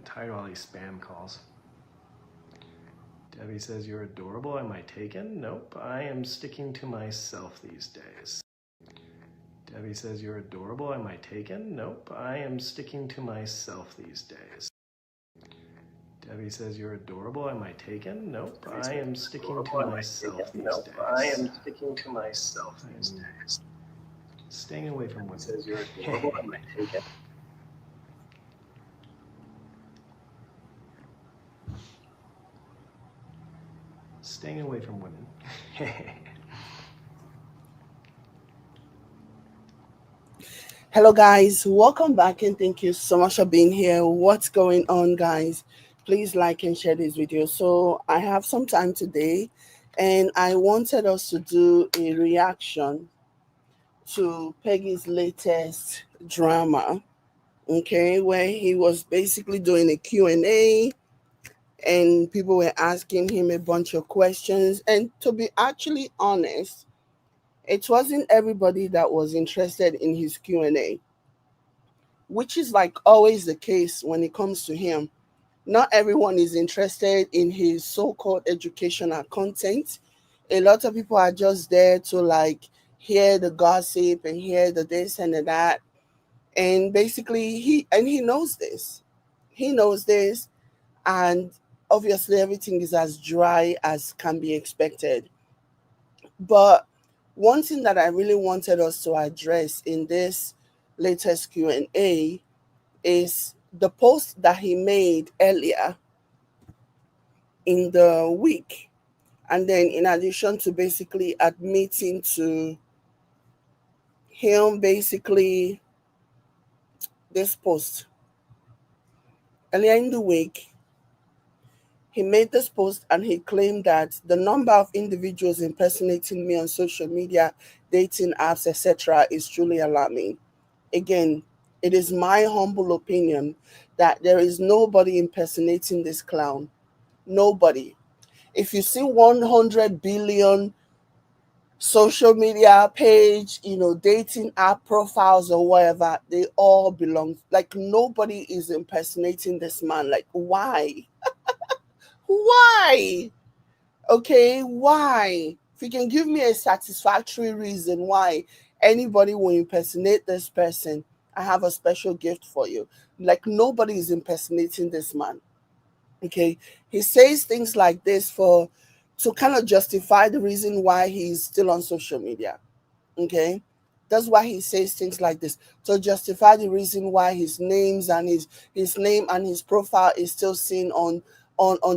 getting tired of all these spam calls. Debbie says, you're adorable. Am I taken? Nope. I am sticking to myself these days. Debbie says, you're adorable. Am I taken? Nope. I am sticking to myself these days. Debbie says, you're adorable. Am I taken? Nope. I am sticking to myself these days. I am sticking to myself these days. Staying away from women. Says, you're adorable. Am I taken? Staying away from women. Hello guys, welcome back and thank you so much for being here. What's going on, guys? Please like and share this video. So I have some time today and I wanted us to do a reaction to Peggy's latest drama, okay, where he was basically doing a Q&A and people were asking him a bunch of questions. And to be actually honest, it wasn't everybody that was interested in his Q&A, which is like always the case when it comes to him. Not everyone is interested in his so-called educational content. A lot of people are just there to like hear the gossip and hear the this and the that. And basically he knows this. He knows this, and obviously everything is as dry as can be expected. But one thing that I really wanted us to address in this latest Q&A is the post that he made earlier in the week. And then in addition to basically admitting to him basically this post. Earlier in the week, he made this post and he claimed that the number of individuals impersonating me on social media, dating apps, etc. is truly alarming. Again, it is my humble opinion that there is nobody impersonating this clown. Nobody. If you see 100 billion social media page, dating app profiles or whatever, they all belong. Like nobody is impersonating this man. Like why? Why? Okay, why? If you can give me a satisfactory reason why anybody will impersonate this person, I have a special gift for you. Like nobody is impersonating this man. Okay, he says things like this to kind of justify the reason why he's still on social media. Okay, that's why he says things like this, to justify the reason why his names and his name and his profile is still seen on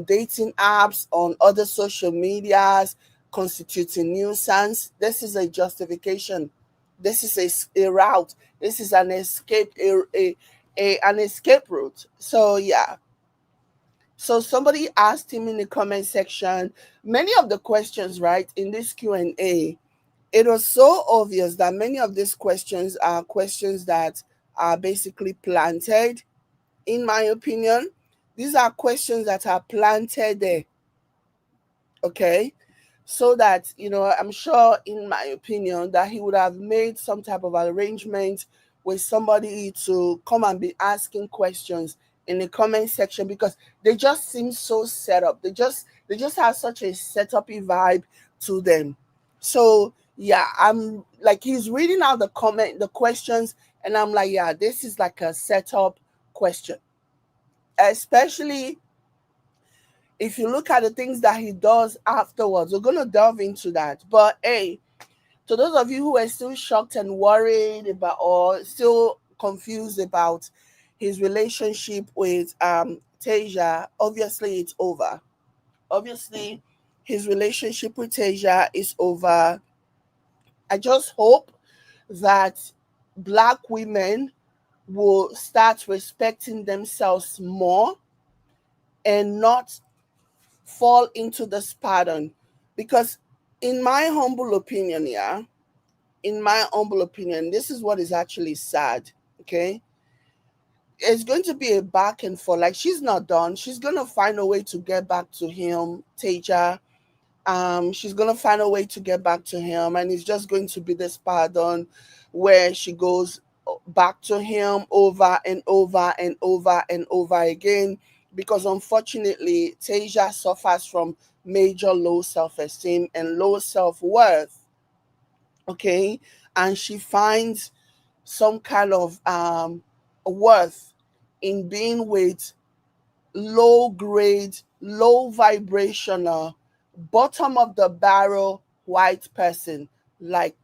dating apps, on other social medias, constituting nuisance. This is a justification. This is a route. This is an escape, an escape route. So yeah. So somebody asked him in the comment section many of the questions, right, in this Q&A. It was so obvious that many of these questions are questions that are basically planted, in my opinion. These are questions that are planted there, okay? So that, I'm sure, in my opinion, that he would have made some type of arrangement with somebody to come and be asking questions in the comment section, because they just seem so set up. They just have such a set-up-y vibe to them. So yeah, I'm like, he's reading out the questions, and I'm like, yeah, this is like a setup question. Especially if you look at the things that he does afterwards. We're gonna delve into that. But hey, to those of you who are still shocked and worried about, or still confused about his relationship with Tasia, obviously it's over. Obviously, his relationship with Tasia is over. I just hope that Black women will start respecting themselves more and not fall into this pattern. Because in my humble opinion, this is what is actually sad. Okay, it's going to be a back and forth. Like, she's not done. She's gonna find a way to get back to him, Taja. She's gonna find a way to get back to him, and it's just going to be this pardon where she goes back to him over and over and over and over again, because unfortunately Tasia suffers from major low self-esteem and low self-worth. Okay, and she finds some kind of worth in being with low grade, low vibrational, bottom of the barrel white person like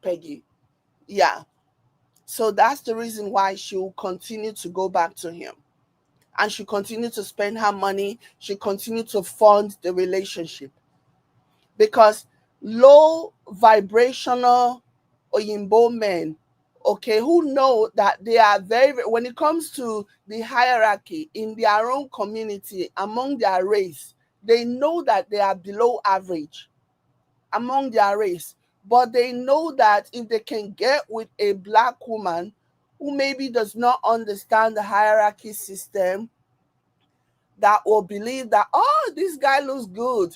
Peggy. Yeah. So that's the reason why she will continue to go back to him. And she continue to spend her money. She continue to fund the relationship. Because low vibrational Oyinbo men, okay, who know that they are when it comes to the hierarchy in their own community, among their race, they know that they are below average among their race. But they know that if they can get with a black woman who maybe does not understand the hierarchy system, that will believe that, oh, this guy looks good,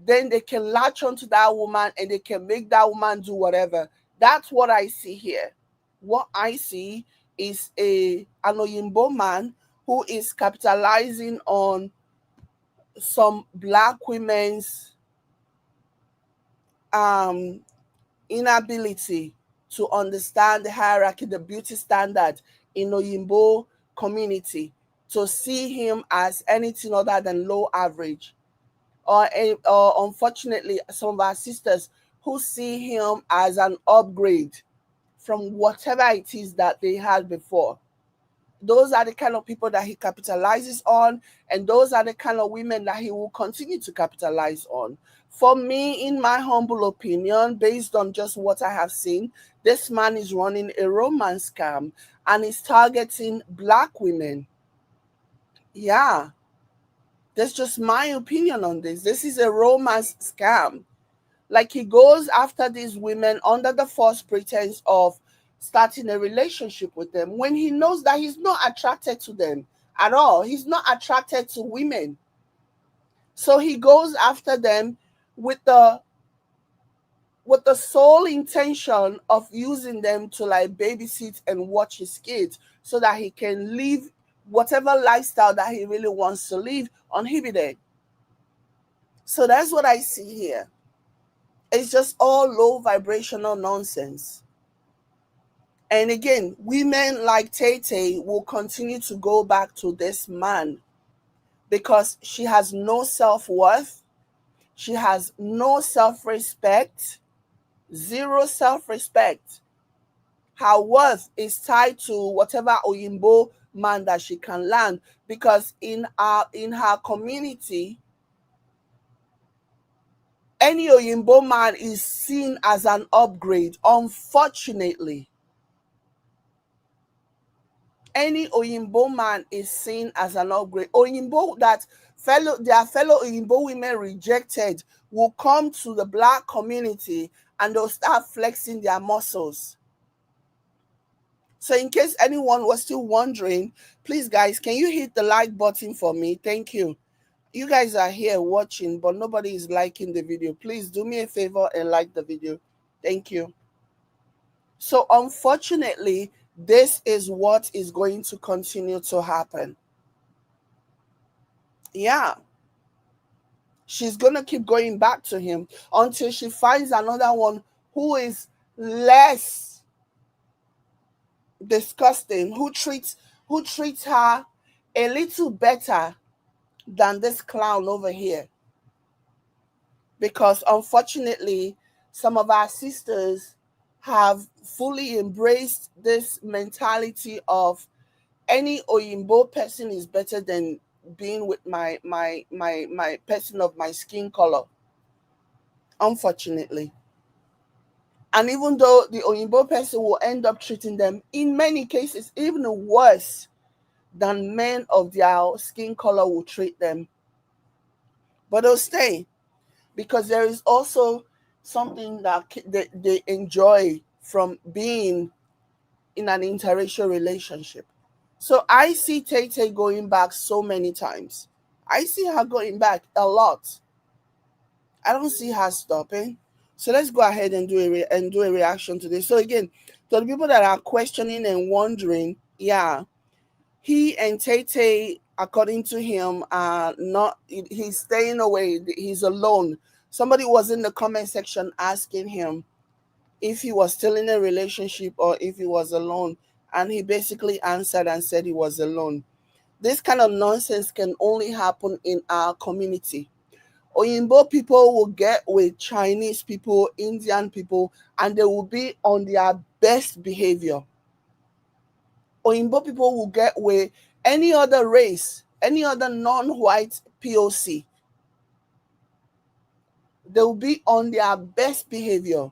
then they can latch onto that woman and they can make that woman do whatever. That's what I see here. What I see is an Oyinbo man who is capitalizing on some black women's um inability to understand the hierarchy, the beauty standard in Oyinbo community, to see him as anything other than low average. Or unfortunately, some of our sisters who see him as an upgrade from whatever it is that they had before. Those are the kind of people that he capitalizes on, and those are the kind of women that he will continue to capitalize on. For me, in my humble opinion, based on just what I have seen, this man is running a romance scam and is targeting black women. Yeah, that's just my opinion on this. This is a romance scam. Like, he goes after these women under the false pretense of starting a relationship with them when he knows that he's not attracted to them at all. He's not attracted to women. So he goes after them with the sole intention of using them to like babysit and watch his kids so that he can live whatever lifestyle that he really wants to live uninhibited. So that's what I see here. It's just all low vibrational nonsense. And again, women like Tay Tay will continue to go back to this man because she has no self-worth. She has no self-respect, zero self-respect. Her worth is tied to whatever Oyinbo man that she can land, because in her community, any Oyinbo man is seen as an upgrade, unfortunately. Any Oyinbo man is seen as an upgrade. Oyinbo that their fellow Oyinbo women rejected will come to the black community and they'll start flexing their muscles. So in case anyone was still wondering, please guys, can you hit the like button for me? Thank you. You guys are here watching, but nobody is liking the video. Please do me a favor and like the video. Thank you. So unfortunately, this is what is going to continue to happen. Yeah. She's going to keep going back to him until she finds another one who is less disgusting, who treats her a little better than this clown over here. Because unfortunately, some of our sisters have fully embraced this mentality of any Oyinbo person is better than being with my person of my skin color. Unfortunately. And even though the Oyinbo person will end up treating them, in many cases, even worse than men of their skin color will treat them. But they'll stay because there is also something that they enjoy from being in an interracial relationship. So I see Tay Tay going back so many times. I see her going back a lot. I don't see her stopping. So let's go ahead and do a reaction to this. So again, So the people that are questioning and wondering, yeah, he and Tay, according to him, are not. He's staying away. He's alone. Somebody was in the comment section asking him if he was still in a relationship or if he was alone, and he basically answered and said he was alone. This kind of nonsense can only happen in our community. Oyinbo people will get with Chinese people, Indian people, and they will be on their best behavior. Oyinbo people will get with any other race, any other non-white POC. They will be on their best behavior.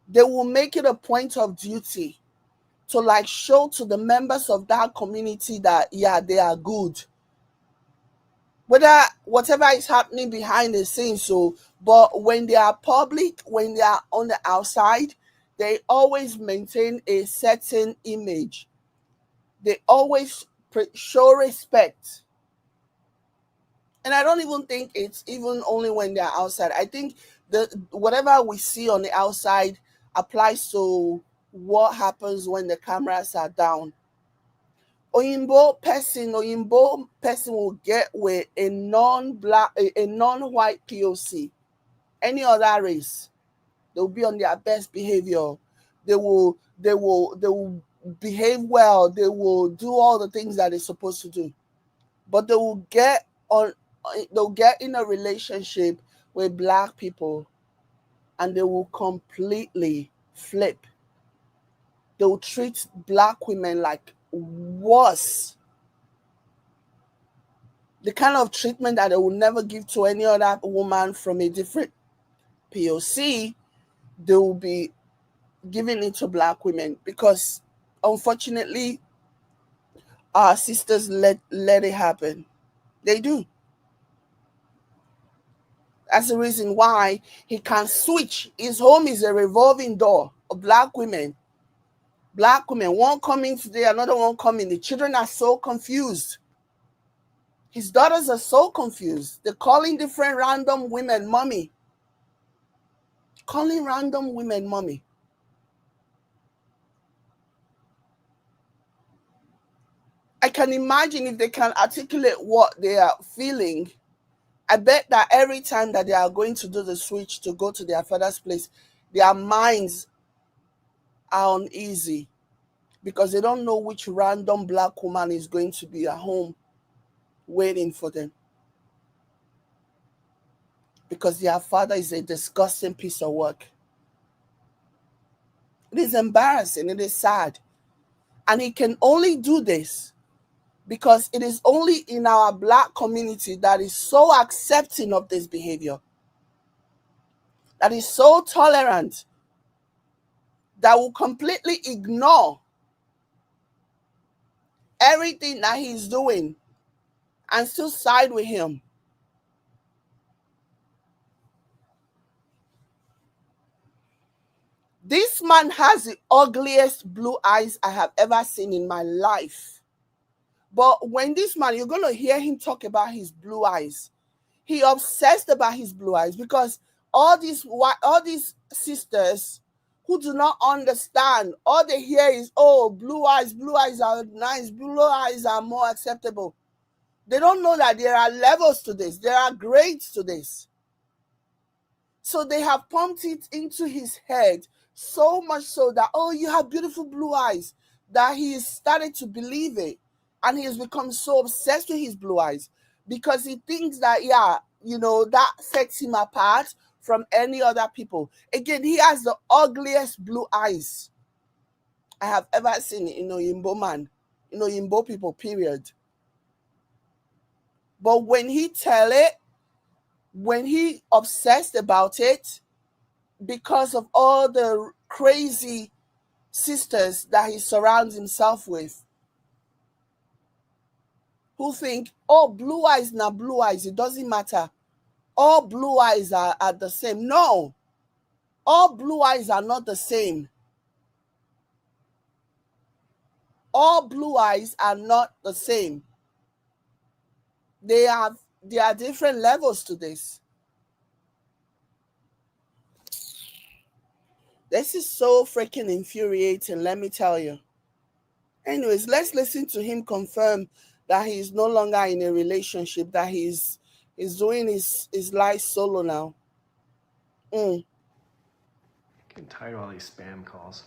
They will make it a point of duty to like show to the members of that community that yeah, they are good. Whether whatever is happening behind the scenes, so but when they are public, when they are on the outside, they always maintain a certain image. They always show respect. And I don't even think it's even only when they're outside. I think the whatever we see on the outside applies to what happens when the cameras are down. Oyinbo person will get with a non-black, a non-white POC, any other race. They will be on their best behavior. They will behave well. They will do all the things that they're supposed to do. But they'll get in a relationship with black people and they will completely flip. They'll treat black women like worse. The kind of treatment that they will never give to any other woman from a different POC, they will be giving it to black women because unfortunately our sisters let it happen. They do. That's the reason why he can switch. His home is a revolving door of black women. Black women, one coming today, another one coming. The children are so confused. His daughters are so confused. They're calling different random women mommy. Calling random women mommy. I can imagine if they can articulate what they are feeling. I bet that every time that they are going to do the switch to go to their father's place, their minds are uneasy because they don't know which random black woman is going to be at home waiting for them. Because their father is a disgusting piece of work. It is embarrassing. It is sad. And he can only do this because it is only in our black community that is so accepting of this behavior, that is so tolerant, that will completely ignore everything that he's doing and still side with him. This man has the ugliest blue eyes I have ever seen in my life. But when this man, you're going to hear him talk about his blue eyes. He obsessed about his blue eyes because all these sisters who do not understand, all they hear is, oh, blue eyes are nice, blue eyes are more acceptable. They don't know that there are levels to this, there are grades to this. So they have pumped it into his head so much so that, oh, you have beautiful blue eyes, that he has started to believe it. And he has become so obsessed with his blue eyes because he thinks that, yeah, that sets him apart from any other people. Again, he has the ugliest blue eyes I have ever seen in Oyinbo man, Oyinbo people, period. But when he obsessed about it, because of all the crazy sisters that he surrounds himself with, who think, oh, blue eyes na blue eyes, it doesn't matter. All blue eyes are the same. No, all blue eyes are not the same. All blue eyes are not the same. There are different levels to this. This is so freaking infuriating, let me tell you. Anyways, let's listen to him confirm that he's no longer in a relationship, that he's doing his life solo now. Getting tired of all these spam calls.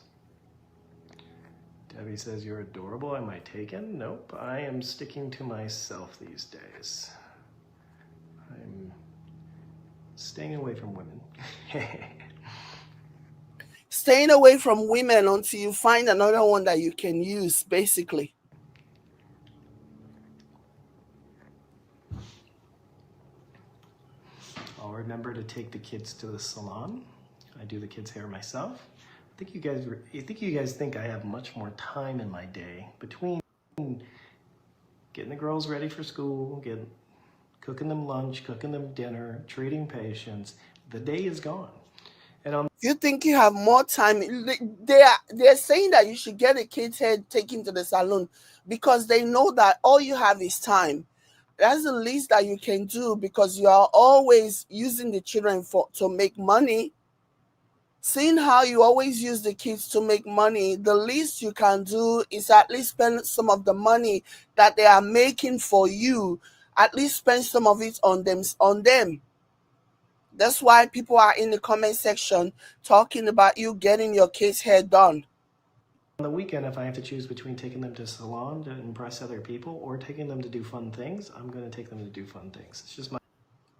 Debbie says, you're adorable. Am I taken? Nope. I am sticking to myself these days. I'm staying away from women. Staying away from women until you find another one that you can use, basically. I'll remember to take the kids to the salon. I do the kids' hair myself. I think you guys think I have much more time in my day between getting the girls ready for school, cooking them lunch, cooking them dinner, treating patients. The day is gone. And you think you have more time? They're saying that you should get a kid's head taken to the salon because they know that all you have is time. That's the least that you can do because you are always using the children to make money. Seeing how you always use the kids to make money, the least you can do is at least spend some of the money that they are making for you. At least spend some of it on them. That's why people are in the comment section talking about you getting your kids' hair done. On the weekend, if I have to choose between taking them to salon to impress other people or taking them to do fun things, I'm going to take them to do fun things. It's just my...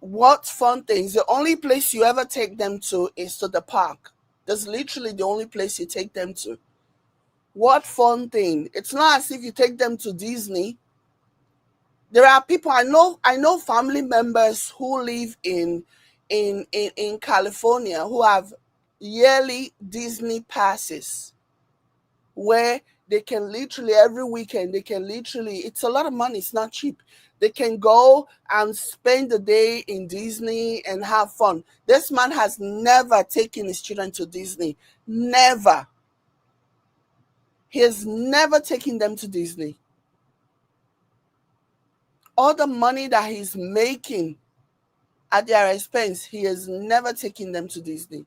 What fun things? The only place you ever take them to is to the park. That's literally the only place you take them to. What fun thing? It's not as if you take them to Disney. There are people I know family members who live in California who have yearly Disney passes where they can literally every weekend it's a lot of money, it's not cheap. They can go and spend the day in Disney and have fun. This man has never taken his children to Disney. Never. He has never taken them to Disney. All the money that he's making at their expense, he has never taken them to Disney.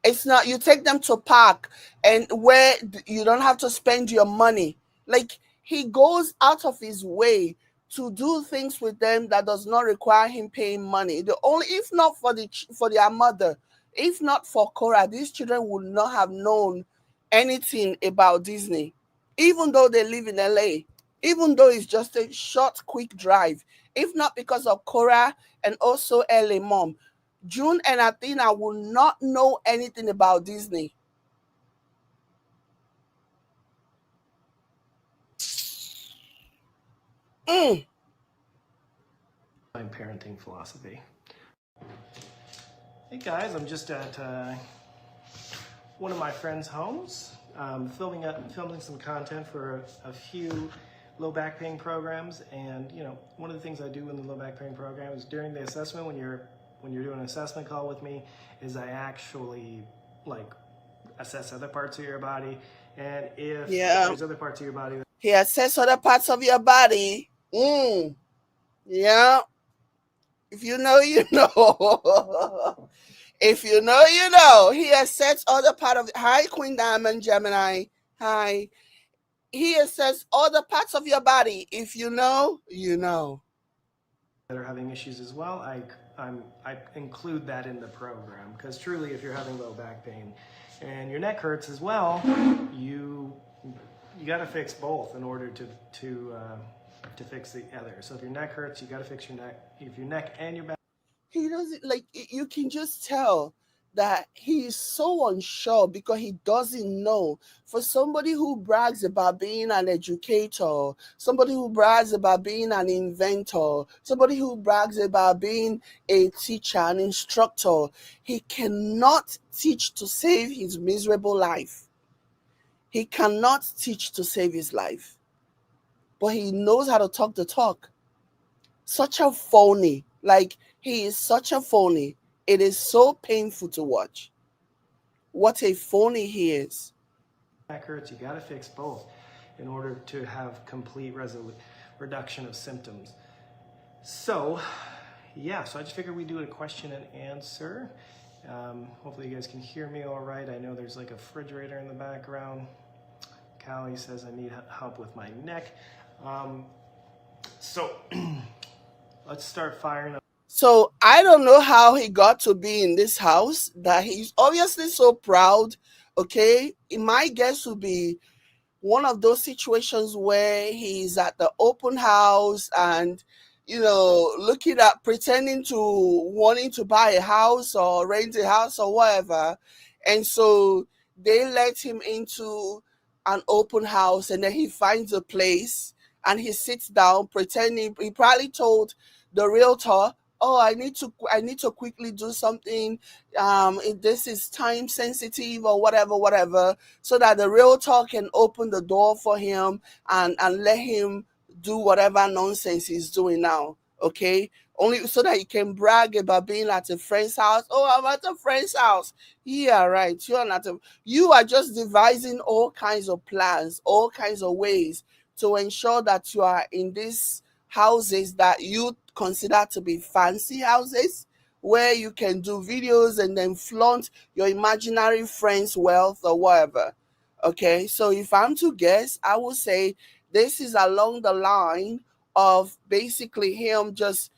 It's not, you take them to park and where you don't have to spend your money. Like, he goes out of his way to do things with them that does not require him paying money. The only, if not for their mother, if not for Cora, these children would not have known anything about Disney, even though they live in LA, even though it's just a short, quick drive. If not because of Cora and also LA mom, June and Athena will not know anything about Disney. My parenting philosophy. Hey guys, I'm just at one of my friends' homes, filming some content for a few low back pain programs. And you know, one of the things I do in the low back pain program is during the assessment, when you're doing an assessment call with me, is I actually like assess other parts of your body, and if there's other parts of your body that... He assess other parts of your body. Yeah. If you know, you know. If you know, you know. He assess other part of... Hi, Queen Diamond Gemini. Hi. He assess other parts of your body. If you know, you know. That are having issues as well, I include that in the program, because truly, if you're having low back pain and your neck hurts as well, you got to fix both in order to fix the other. So if your neck hurts, you got to fix your neck. If your neck and your back... He doesn't, like, you can just tell that he is so unsure because he doesn't know. For somebody who brags about being an educator, somebody who brags about being an inventor, somebody who brags about being a teacher, an instructor, he cannot teach to save his miserable life. He cannot teach to save his life. But he knows how to talk the talk. Such a phony. Like, he is such a phony. It is so painful to watch. What a phony he is. Back hurts, you got to fix both in order to have complete reduction of symptoms. So, yeah, so I just figured we'd do a question and answer. Hopefully you guys can hear me all right. I know there's like a refrigerator in the background. Callie says I need help with my neck. So let's start firing up. So I don't know how he got to be in this house, that he's obviously so proud. Okay, my guess would be one of those situations where he's at the open house and looking at pretending to wanting to buy a house or rent a house or whatever, and so they let him into an open house, and then he finds a place and he sits down pretending. He probably told the realtor, oh, I need to quickly do something, this is time sensitive or whatever, so that the realtor can open the door for him and let him do whatever nonsense he's doing now. Okay, only so that he can brag about being at a friend's house. Oh, I'm at a friend's house. Yeah, right. You are just devising all kinds of plans, all kinds of ways to ensure that you are in these houses that you consider to be fancy houses, where you can do videos and then flaunt your imaginary friends' wealth or whatever. Okay, so if I'm to guess, I would say this is along the line of basically him just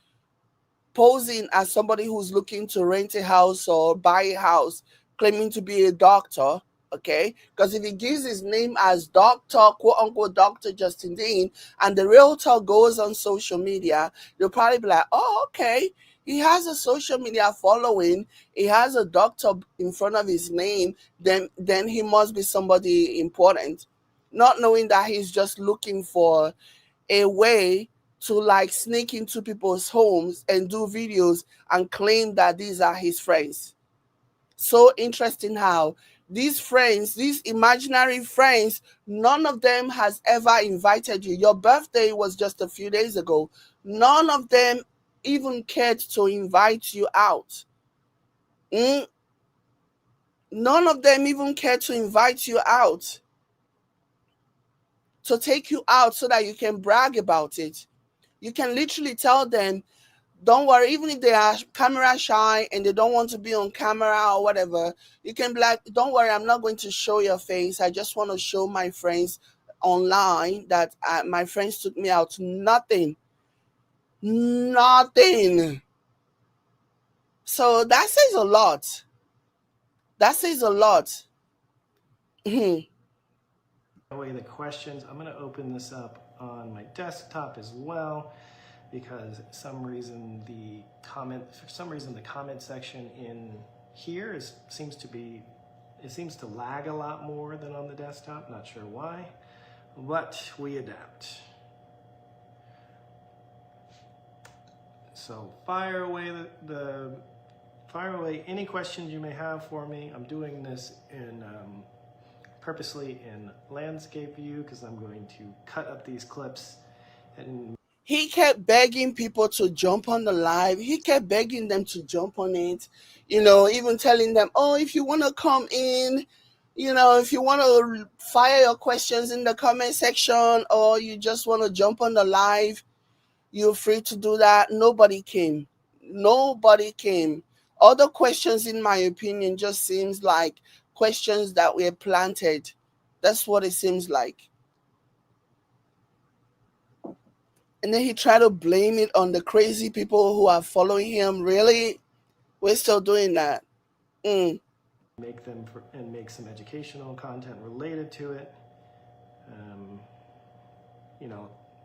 posing as somebody who's looking to rent a house or buy a house, claiming to be a doctor. Okay, because if he gives his name as Doctor, quote unquote, Dr. Justin Dean, and the realtor goes on social media, you'll probably be like, oh, okay, he has a social media following, he has a doctor in front of his name, then he must be somebody important, not knowing that he's just looking for a way to like sneak into people's homes and do videos and claim that these are his friends. So interesting how these friends, these imaginary friends, none of them has ever invited you. Your birthday was just a few days ago. None of them even cared to invite you out. None of them even cared to invite you out, to take you out so that you can brag about it. You can literally tell them, don't worry, even if they are camera shy and they don't want to be on camera or whatever, you can be like, don't worry, I'm not going to show your face. I just want to show my friends online that my friends took me out. Nothing. So that says a lot. That says a lot. Away the questions. I'm going to open this up on my desktop as well, because for some reason the comment section in here seems to lag a lot more than on the desktop. Not sure why, but we adapt. So fire away fire away any questions you may have for me. I'm doing this in purposely in landscape view because I'm going to cut up these clips. And he kept begging people to jump on the live. He kept begging them to jump on it, even telling them, oh, if you want to come in, if you want to fire your questions in the comment section, or you just want to jump on the live, you're free to do that. Nobody came. All the questions, in my opinion, just seems like questions that were planted. That's what it seems like. And then he tried to blame it on the crazy people who are following him. Really? We're still doing that. Make some educational content related to it.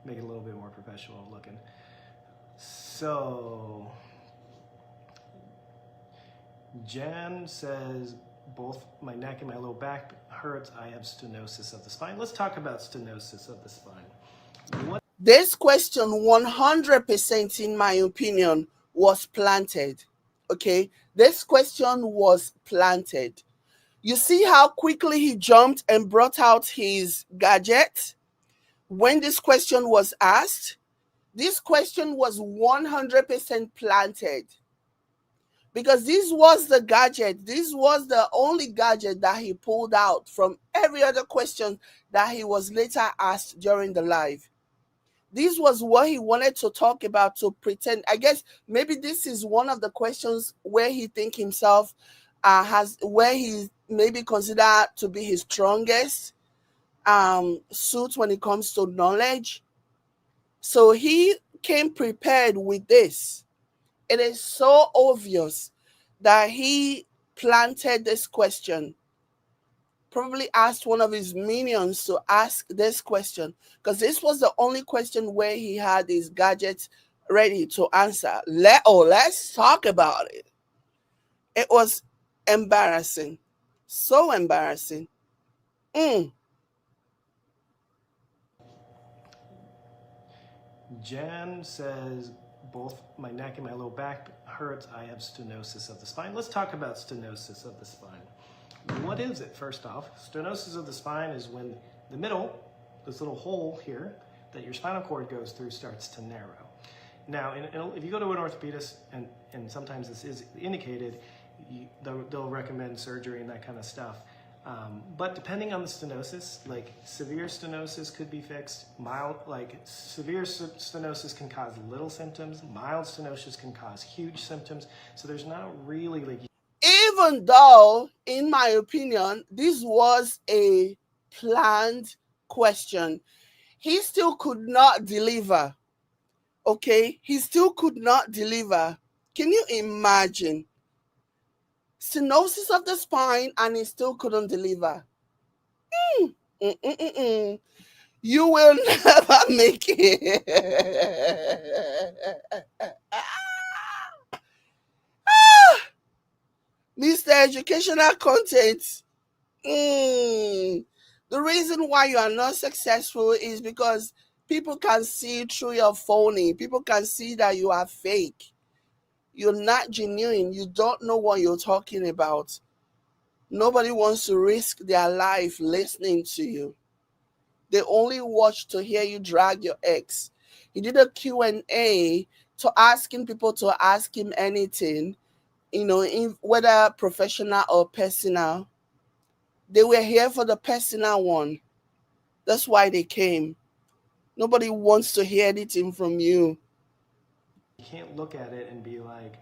Make it a little bit more professional looking. So Jan says, both my neck and my low back hurts. I have stenosis of the spine. Let's talk about stenosis of the spine. This question, 100%, in my opinion, was planted. Okay? This question was planted. You see how quickly he jumped and brought out his gadget when this question was asked? This question was 100% planted. Because this was the gadget, this was the only gadget that he pulled out from every other question that he was later asked during the live. This was what he wanted to talk about, to pretend. I guess maybe this is one of the questions where he think himself has, where he maybe considered to be his strongest suit when it comes to knowledge. So he came prepared with this. It is so obvious that he planted this question, probably asked one of his minions to ask this question, because this was the only question where he had his gadgets ready to answer. Let's talk about it. It was embarrassing. So embarrassing. Jan says, both my neck and my low back hurts. I have stenosis of the spine. Let's talk about stenosis of the spine. What is it, first off? Stenosis of the spine is when the middle, this little hole here that your spinal cord goes through, starts to narrow. Now, if you go to an orthopedist, and sometimes this is indicated, they'll recommend surgery and that kind of stuff. But depending on the stenosis, like severe stenosis could be fixed. Severe stenosis can cause little symptoms. Mild stenosis can cause huge symptoms. So there's not really like. Even though, in my opinion, this was a planned question, he still could not deliver. Okay, he still could not deliver. Can you imagine? Stenosis of the spine, and he still couldn't deliver. You will never make it. Mr. Educational Content. The reason why you are not successful is because people can see through your phony. People can see that you are fake. You're not genuine. You don't know what you're talking about. Nobody wants to risk their life listening to you. They only watch to hear you drag your ex. He did a Q&A to asking people to ask him anything, whether professional or personal. They were here for the personal one. That's why they came. Nobody wants to hear anything from you. You can't look at it and be like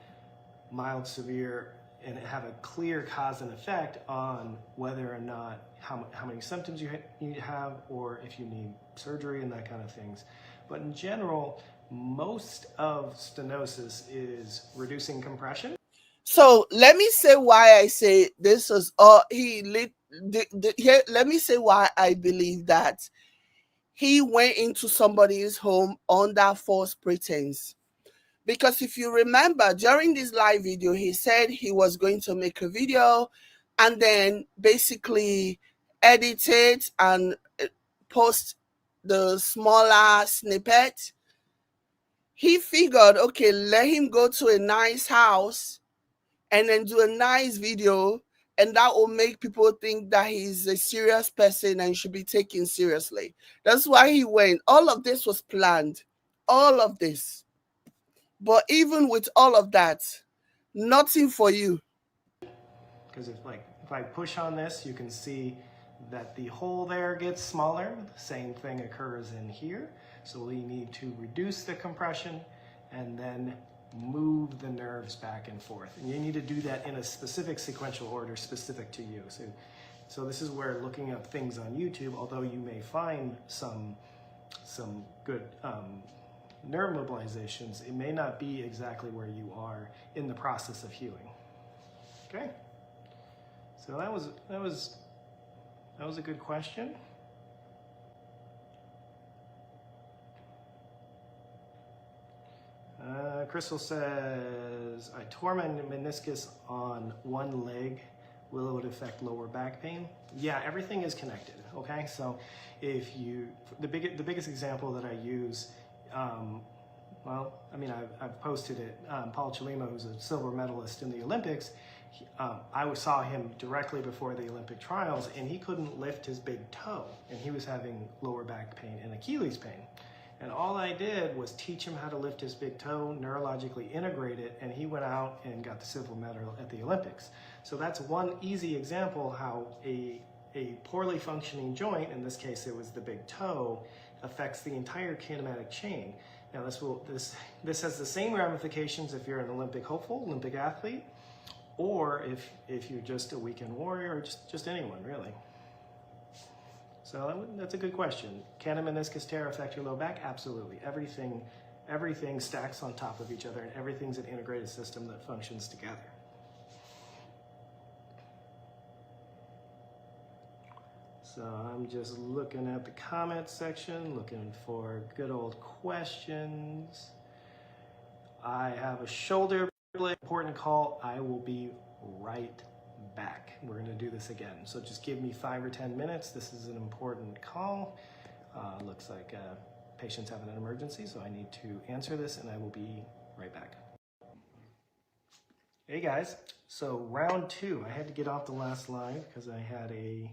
mild, severe, and have a clear cause and effect on whether or not how many symptoms you have, or if you need surgery and that kind of things. But in general, most of stenosis is reducing compression. So let me say why I say this is let me say why I believe that he went into somebody's home under false pretense. Because if you remember, during this live video, he said he was going to make a video and then basically edit it and post the smaller snippet. He figured, okay, let him go to a nice house and then do a nice video, and that will make people think that he's a serious person and should be taken seriously. That's why he went. All of this was planned. All of this. But even with all of that, nothing for you. Because if I push on this, you can see that the hole there gets smaller. The same thing occurs in here. So we need to reduce the compression and then move the nerves back and forth. And you need to do that in a specific sequential order specific to you. So this is where looking up things on YouTube, although you may find some good nerve mobilizations, it may not be exactly where you are in the process of healing. Okay? So that was a good question. Crystal says, I tore my meniscus on one leg. Will it affect lower back pain? Yeah, everything is connected, okay? So if the biggest example that I use, I've posted it. Paul Chalima, who's a silver medalist in the Olympics, I saw him directly before the Olympic trials, and he couldn't lift his big toe, and he was having lower back pain and Achilles pain. And all I did was teach him how to lift his big toe, neurologically integrate it, and he went out and got the silver medal at the Olympics. So that's one easy example how a poorly functioning joint, in this case it was the big toe, affects the entire kinematic chain. Now this has the same ramifications if you're an Olympic hopeful, Olympic athlete, or if you're just a weekend warrior, or just anyone really. So that's a good question. Can a meniscus tear affect your low back? Absolutely. Everything stacks on top of each other, and everything's an integrated system that functions together. So I'm just looking at the comment section, looking for good old questions. I have a shoulder important call. I will be right back. We're going to do this again. So just give me 5 or 10 minutes. This is an important call. Looks like patient's having an emergency, so I need to answer this, and I will be right back. Hey guys, so round 2. I had to get off the last live because I had a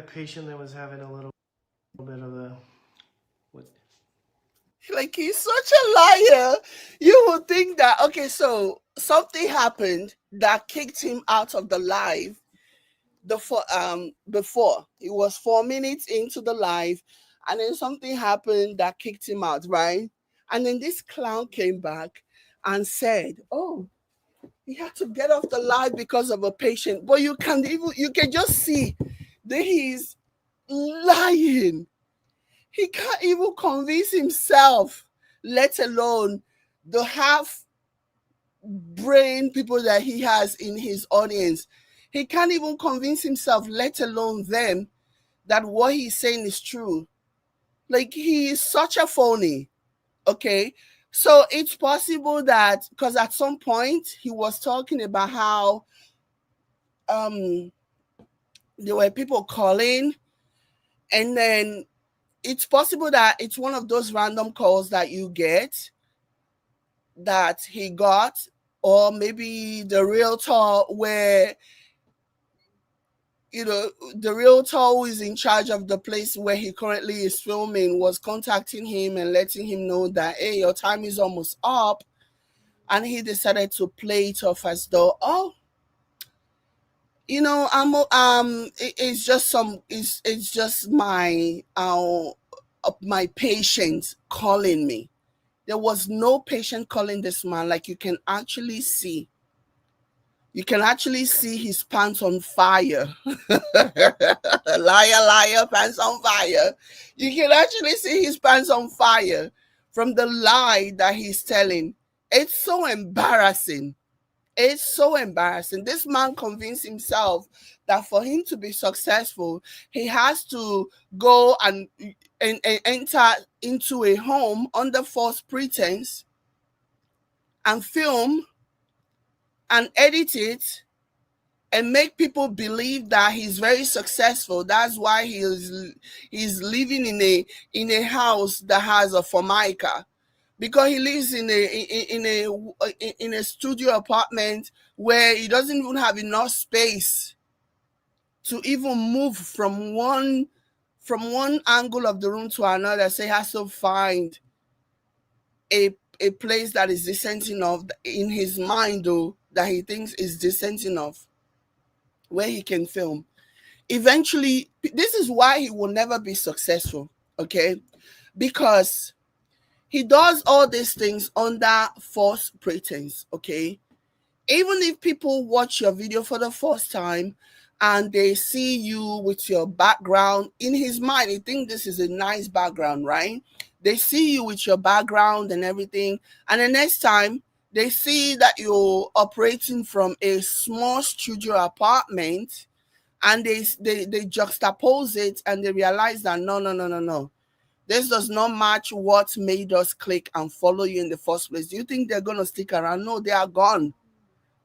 patient that was having a little bit of a Like, he's such a liar. You would think that, okay, so something happened that kicked him out of the live before. It was 4 minutes into the live, and then something happened that kicked him out, right? And then this clown came back and said, oh, he had to get off the live because of a patient. But you can just see that he's lying. He can't even convince himself, let alone the half brain people that he has in his audience. He can't even convince himself, let alone them, that what he's saying is true. Like, he is such a phony. Okay. So it's possible that, because at some point he was talking about how there were people calling, and then it's possible that it's one of those random calls that you get that he got, or maybe the realtor where, the realtor who is in charge of the place where he currently is filming was contacting him and letting him know that, hey, your time is almost up. And he decided to play it off as though, oh, it's just my patient calling me. There was no patient calling this man. Like, you can actually see his pants on fire. Liar, pants on fire. You can actually see his pants on fire from the lie that he's telling. It's so embarrassing. It's so embarrassing. This man convinced himself that for him to be successful, he has to go and enter into a home under false pretense and film and edit it and make people believe that he's very successful. That's why he's living in a house that has a formica, because he lives in a studio apartment where he doesn't even have enough space to even move from one angle of the room to another. So he has to find a place that is decent enough in his mind, though, that he thinks is decent enough, where he can film. Eventually, this is why he will never be successful, okay? Because he does all these things under false pretense, okay? Even if people watch your video for the first time and they see you with your background, in his mind, he thinks this is a nice background, right? They see you with your background and everything, and the next time they see that you're operating from a small studio apartment, and they juxtapose it, and they realize that no. This does not match what made us click and follow you in the first place. Do you think they're going to stick around? No, they are gone.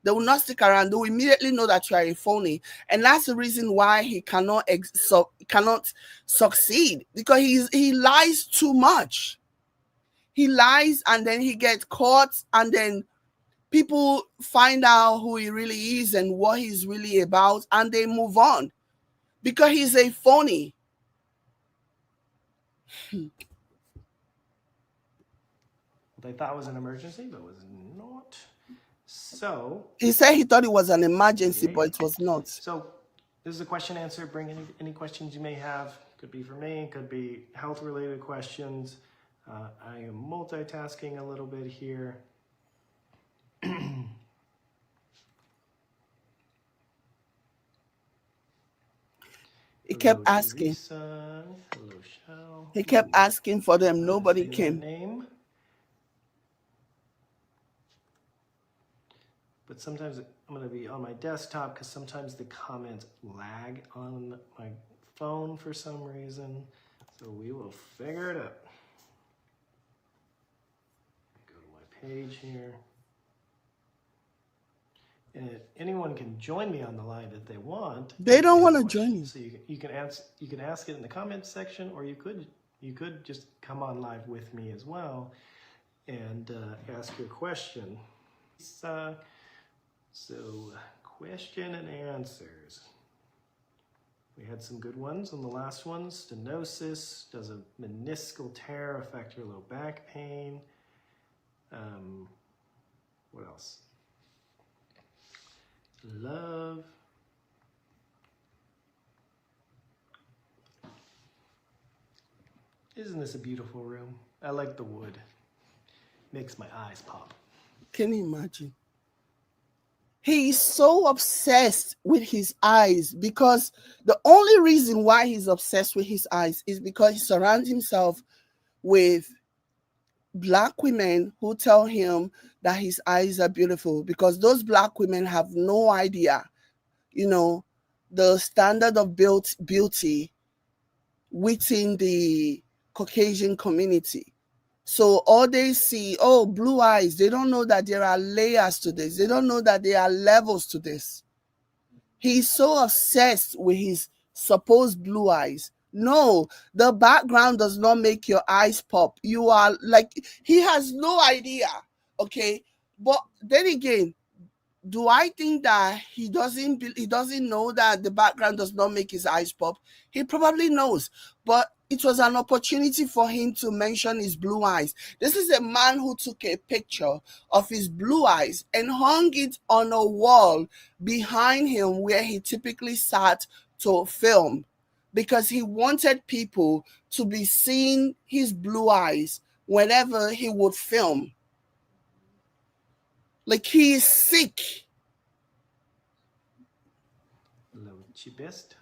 They will not stick around. They will immediately know that you are a phony. And that's the reason why he cannot succeed, because he lies too much. He lies, and then he gets caught, and then people find out who he really is and what he's really about, and they move on because he's a phony. They thought it was an emergency, but it was not. So he said he thought it was an emergency, but it was not. So this is a question answer. Bring any questions you may have. Could be for me, could be health-related questions. I am multitasking a little bit here. He kept Hello, asking. Teresa. Hello, Shell. He kept asking for them. Nobody Say that came. name. But sometimes I'm going to be on my desktop because sometimes the comments lag on my phone for some reason. So we will figure it out. Go to my page here. And anyone can join me on the live if they want. They don't want to join you. So you can ask it in the comments section, or you could just come on live with me as well and ask your question. So question and answers. We had some good ones on the last one. Stenosis. Does a meniscal tear affect your low back pain? What else? Love. Isn't this a beautiful room? I like the wood. Makes my eyes pop. Can you imagine? He's so obsessed with his eyes because the only reason why he's obsessed with his eyes is because he surrounds himself with Black women who tell him that his eyes are beautiful, because those Black women have no idea, the standard of beauty within the Caucasian community. So all they see, oh, blue eyes. They don't know that there are layers to this. They don't know that there are levels to this. He's so obsessed with his supposed blue eyes. No, the background does not make your eyes pop. You are like, he has no idea. Okay. But then again, do I think that he doesn't know that the background does not make his eyes pop? He probably knows, but it was an opportunity for him to mention his blue eyes. This is a man who took a picture of his blue eyes and hung it on a wall behind him where he typically sat to film, because he wanted people to be seeing his blue eyes whenever he would film. Like, he is sick. Hello, cheapest.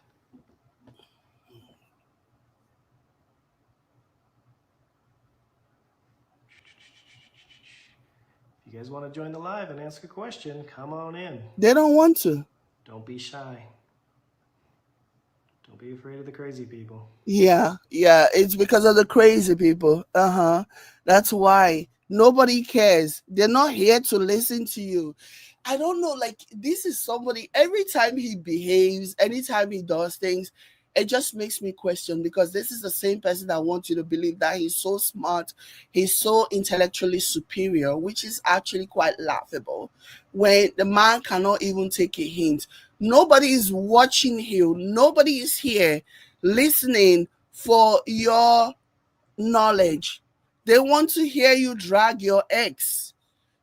If you guys want to join the live and ask a question, come on in. They don't want to. Don't be shy. Don't be afraid of the crazy people. Yeah, it's because of the crazy people. That's why nobody cares. They're not here to listen to you. I don't know, like, this is somebody, every time he behaves, anytime he does things, it just makes me question, because this is the same person that wants you to believe that he's so smart, he's so intellectually superior, which is actually quite laughable when the man cannot even take a hint. Nobody is watching you. Nobody is here listening for your knowledge. They want to hear you drag your ex.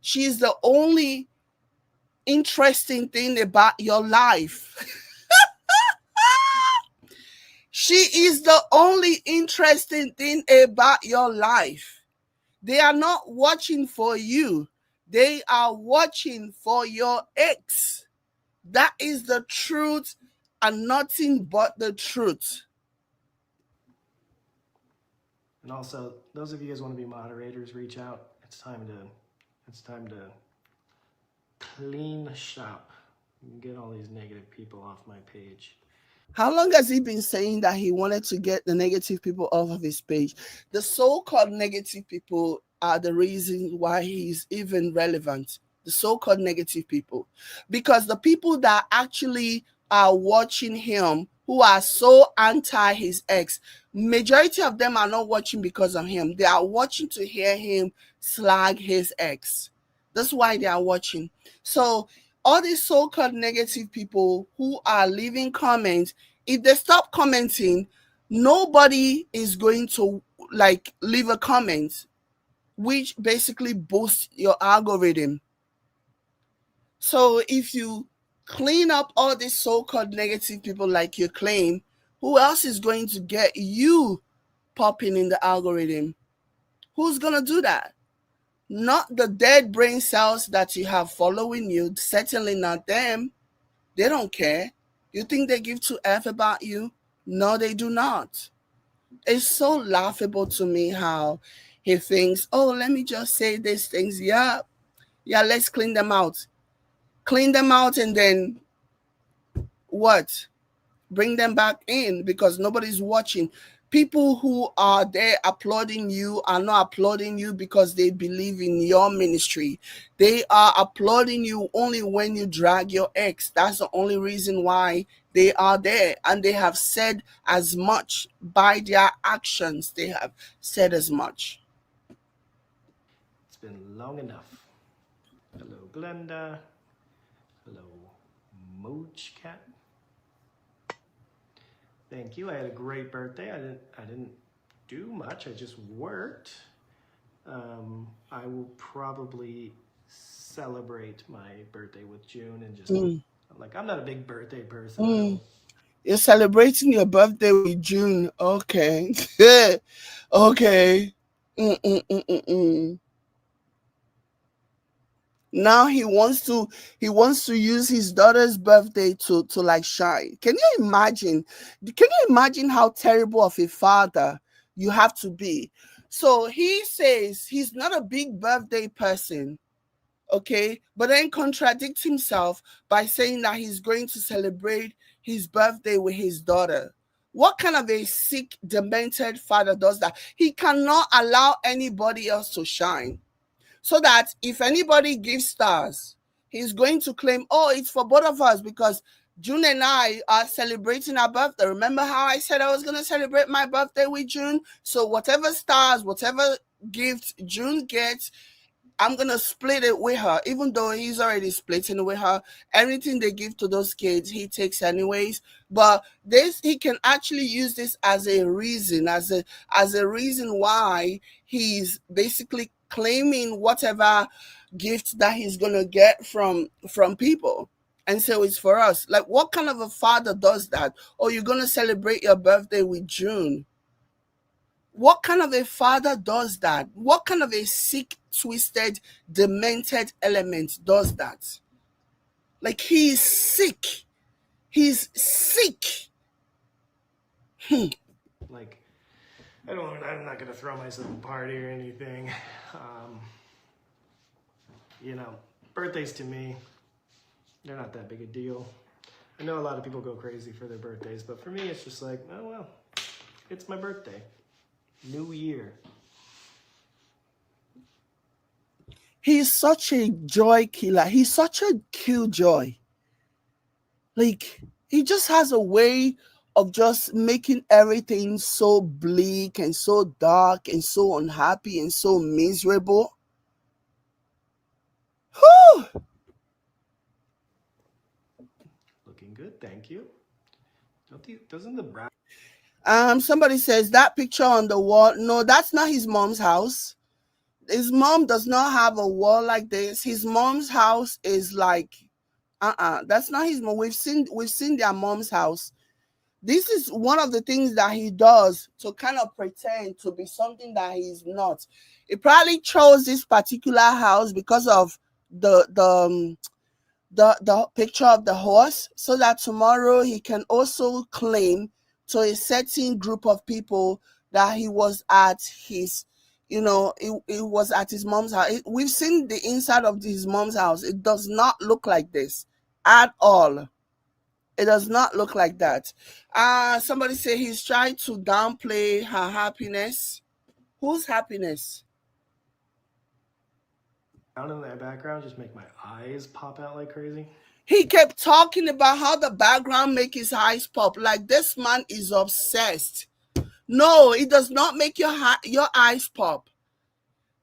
She's the only interesting thing about your life. She is the only interesting thing about your life. They are not watching for you. They are watching for your ex. That is the truth and nothing but the truth. And also, those of you guys want to be moderators, reach out. It's time to clean shop and get all these negative people off my page. How long has he been saying that he wanted to get the negative people off of his page? The so-called negative people are the reason why he's even relevant. The so-called negative people. Because the people that actually are watching him, who are so anti his ex, majority of them are not watching because of him. They are watching to hear him slag his ex. That's why they are watching. So all these so-called negative people who are leaving comments, if they stop commenting, nobody is going to leave a comment, which basically boosts your algorithm. So if you clean up all these so-called negative people like you claim, Who else is going to get you popping in the algorithm? Who's going to do that? Not the dead brain cells that you have following you, certainly not them. They don't care. You think they give two F about you? No, they do not. It's so laughable to me how he thinks, oh, let me just say these things. Yeah, let's clean them out. Clean them out and then what? Bring them back in because nobody's watching. People who are there applauding you are not applauding you because they believe in your ministry. They are applauding you only when you drag your ex. That's the only reason why they are there. And they have said as much by their actions. They have said as much. It's been long enough. Hello, Glenda. Hello, Mooch Cat. Thank you. I had a great birthday. I didn't do much. I just worked. I will probably celebrate my birthday with June and just like I'm not a big birthday person. You're celebrating your birthday with June. Okay. Okay. Mm-mm-mm-mm-mm. Now he wants to use his daughter's birthday to like shine. Can you imagine how terrible of a father you have to be? So he says he's not a big birthday person, okay, but then contradicts himself by saying that he's going to celebrate his birthday with his daughter. What kind of a sick, demented father does that? He cannot allow anybody else to shine. So that if anybody gives stars, he's going to claim, oh, it's for both of us because June and I are celebrating our birthday. Remember how I said I was going to celebrate my birthday with June? So whatever stars, whatever gifts June gets, I'm going to split it with her, even though he's already splitting with her. Everything they give to those kids, he takes anyways. But he can actually use this as a reason, as a reason why he's basically claiming whatever gift that he's going to get from people. And so it's for us. Like, what kind of a father does that? Oh, you're going to celebrate your birthday with June. What kind of a father does that? What kind of a sick, twisted, demented element does that? Like, he is sick. He's sick. Like, I'm not gonna throw myself a party or anything. Birthdays to me, they're not that big a deal. I know a lot of people go crazy for their birthdays, but for me, it's just like, oh well, it's my birthday. New year. He's such a joy killer. He's such a killjoy. Like, he just has a way of just making everything so bleak and so dark and so unhappy and so miserable. Whew. Looking good, thank you. Doesn't the brown Somebody says that picture on the wall. No, that's not his mom's house. His mom does not have a wall like this. His mom's house is like, that's not his mom. We've seen their mom's house. This is one of the things that he does to kind of pretend to be something that he's not. He probably chose this particular house because of the picture of the horse, so that tomorrow he can also claim to a certain group of people that he was at his, it was at his mom's house. We've seen the inside of his mom's house. It does not look like this at all. It does not look like that. Somebody say he's trying to downplay her happiness. Whose happiness? in that background just make my eyes pop out like crazy? He kept talking about how the background make his eyes pop. Like, this man is obsessed. No, it does not make your eyes pop.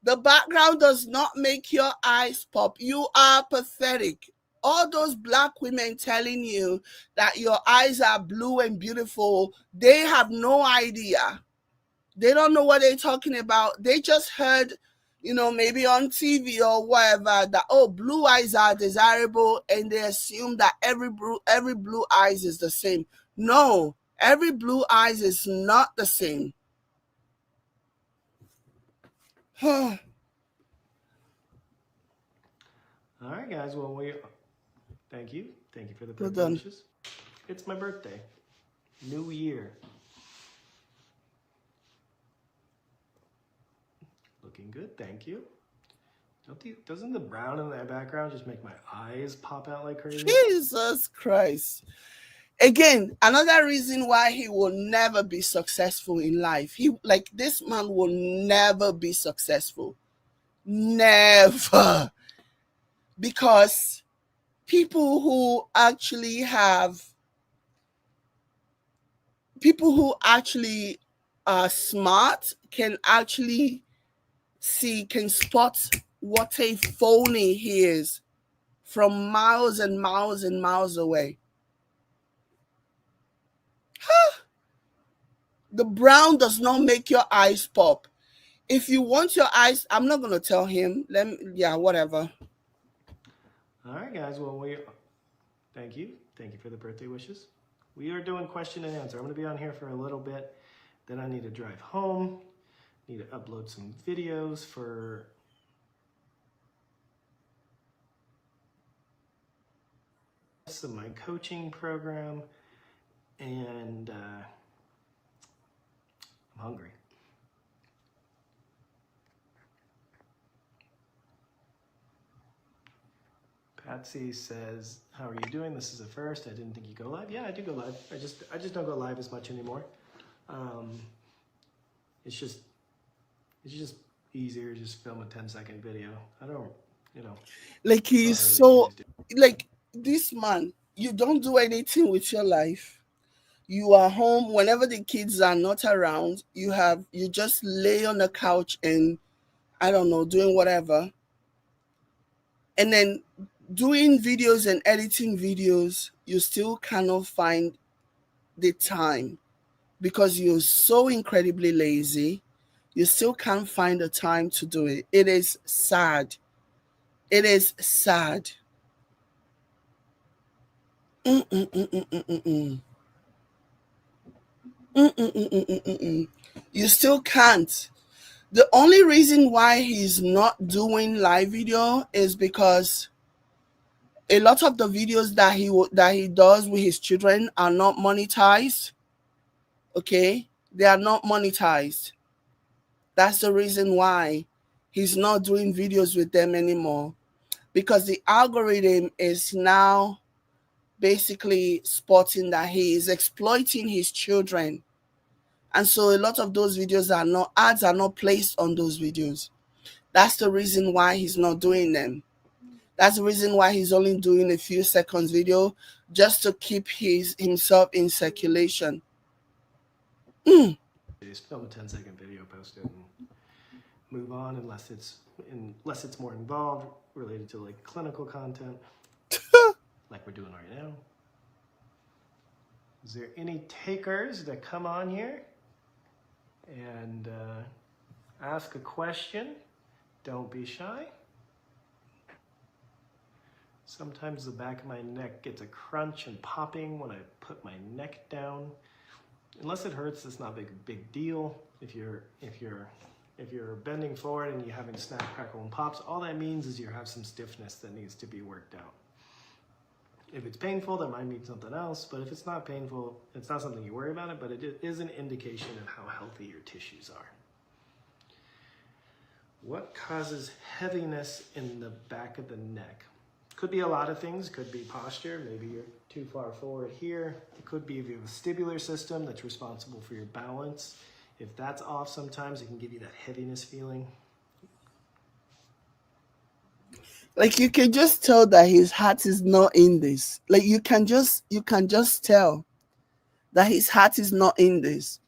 The background does not make your eyes pop. You are pathetic. All those black women telling you that your eyes are blue and beautiful, they have no idea. They don't know what they're talking about. They just heard, maybe on TV or whatever, that, oh, blue eyes are desirable, and they assume that every blue eyes is the same. No, Every blue eyes is not the same. All right, guys. Well, thank you for the birthday wishes. It's my birthday. New year. Looking good, thank you. Doesn't the brown in the background just make my eyes pop out like crazy? Jesus Christ. Again, another reason why he will never be successful in life. This man will never be successful. Never. Because people who actually are smart can actually can spot what a phony he is from miles and miles and miles away. The brown does not make your eyes pop. If you want your eyes, I'm not going to tell him. Whatever. All right, guys. Well, thank you for the birthday wishes. We are doing question and answer. I'm going to be on here for a little bit. Then I need to drive home. Need to upload some videos for my coaching program, and I'm hungry. Patsy says, "How are you doing? This is a first. I didn't think you go live." Yeah, I do go live. I just don't go live as much anymore. It's just easier to just film a 10-second video. I don't, Like he's so like this man. You don't do anything with your life. You are home whenever the kids are not around. You just lay on the couch and I don't know, doing whatever. And then doing videos and editing videos, you still cannot find the time because you're so incredibly lazy. You still can't find the time to do it. It is sad. It is sad. You still can't. The only reason why he's not doing live video is because a lot of the videos that he does with his children are not monetized. Okay, they are not monetized. That's the reason why he's not doing videos with them anymore, because the algorithm is now basically spotting that he is exploiting his children. And so a lot of those videos ads are not placed on those videos. That's the reason why he's not doing them. That's the reason why he's only doing a few seconds video, just to keep himself in circulation. Just film a 10-second video, post it, and move on unless it's more involved, related to like clinical content, like we're doing right now. Is there any takers that come on here and ask a question? Don't be shy. Sometimes the back of my neck gets a crunch and popping when I put my neck down. Unless it hurts, it's not a big deal. If you're bending forward and you're having snap, crackle, and pops, all that means is you have some stiffness that needs to be worked out. If it's painful, that might mean something else, but if it's not painful, it's not something you worry about it, but it is an indication of how healthy your tissues are. What causes heaviness in the back of the neck? Could be a lot of things. Could be posture. Maybe you're too far forward here. It could be if you have a vestibular system that's responsible for your balance. If that's off sometimes, it can give you that heaviness feeling. Like you can just tell that his heart is not in this. Like you can just tell that his heart is not in this.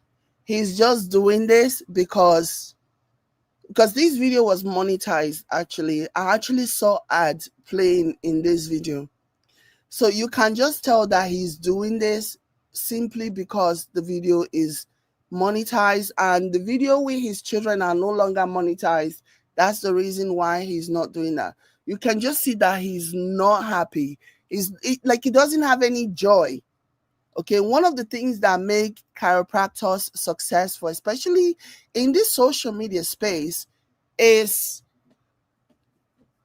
He's just doing this because this video was monetized. Actually, I actually saw ads playing in this video, so you can just tell that he's doing this simply because the video is monetized, and the video with his children are no longer monetized. That's the reason why he's not doing that. You can just see that he's not happy. Like he doesn't have any joy. Okay, one of the things that make chiropractors successful, especially in this social media space, is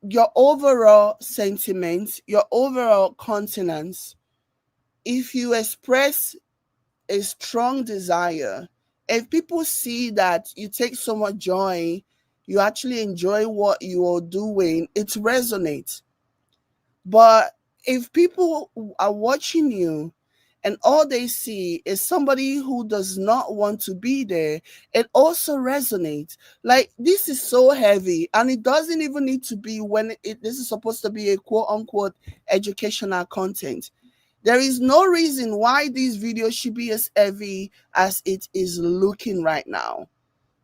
your overall sentiment, your overall countenance. If you express a strong desire, if people see that you take so much joy, you actually enjoy what you are doing, it resonates. But if people are watching you and all they see is somebody who does not want to be there, it also resonates. Like, this is so heavy, and it doesn't even need to be when this is supposed to be a quote unquote educational content. There is no reason why these videos should be as heavy as it is looking right now,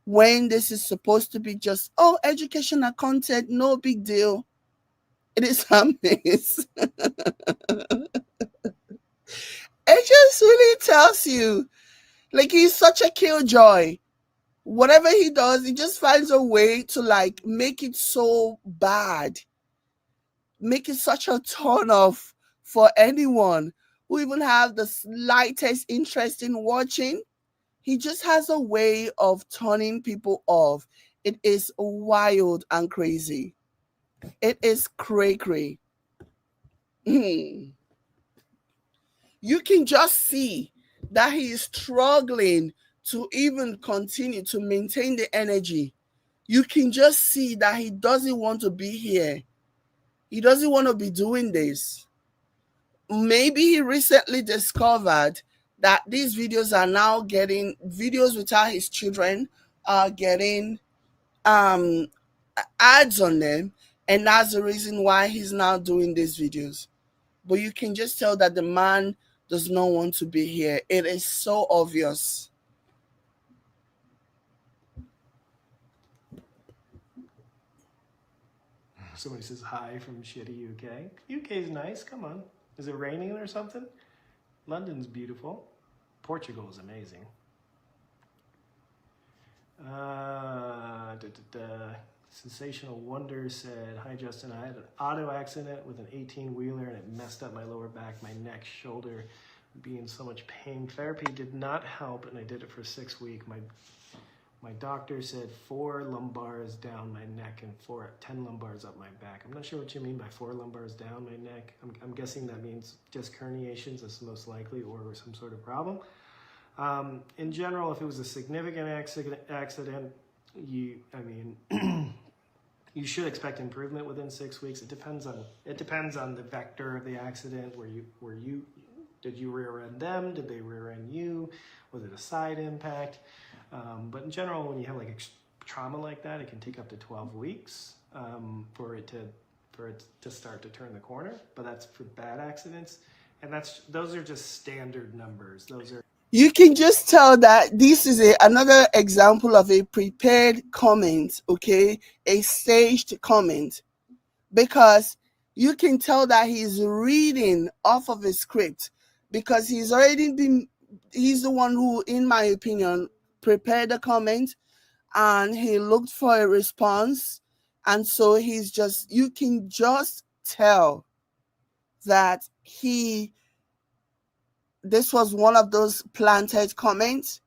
when this is supposed to be just, oh, educational content, no big deal. It is a mess. It just really tells you, like, he's such a killjoy. Whatever he does, he just finds a way to like make it so bad, make it such a turn off for anyone who even have the slightest interest in watching. He just has a way of turning people off. It is wild and crazy. It is cray cray. You can just see that he is struggling to even continue to maintain the energy. You can just see that he doesn't want to be here. He doesn't want to be doing this. Maybe he recently discovered that these videos are now getting, videos without his children are getting um ads on them, and that's the reason why he's now doing these videos. But you can just tell that the man does not want to be here. It is so obvious. Somebody says hi from shitty UK. UK's nice, come on. Is it raining or something? London's beautiful. Portugal is amazing. Sensational Wonder said, hi Justin, I had an auto accident with an 18-wheeler and it messed up my lower back, my neck, shoulder, be in so much pain. Therapy did not help and I did it for 6 weeks. My doctor said 4 lumbars down my neck and 10 lumbars up my back. I'm not sure what you mean by 4 lumbars down my neck. I'm guessing that means disc herniations, that's most likely, or some sort of problem. In general, if it was a significant accident, you should expect improvement within 6 weeks. It depends on the vector of the accident. Did you rear end them? Did they rear end you? Was it a side impact? But in general, when you have like trauma like that, it can take up to 12 weeks for it to start to turn the corner. But that's for bad accidents, and those are just standard numbers. You can just tell that this is another example of a prepared comment, okay? A staged comment. Because you can tell that he's reading off of a script, because he's the one who, in my opinion, prepared the comment and he looked for a response. And so you can just tell that this was one of those planted comments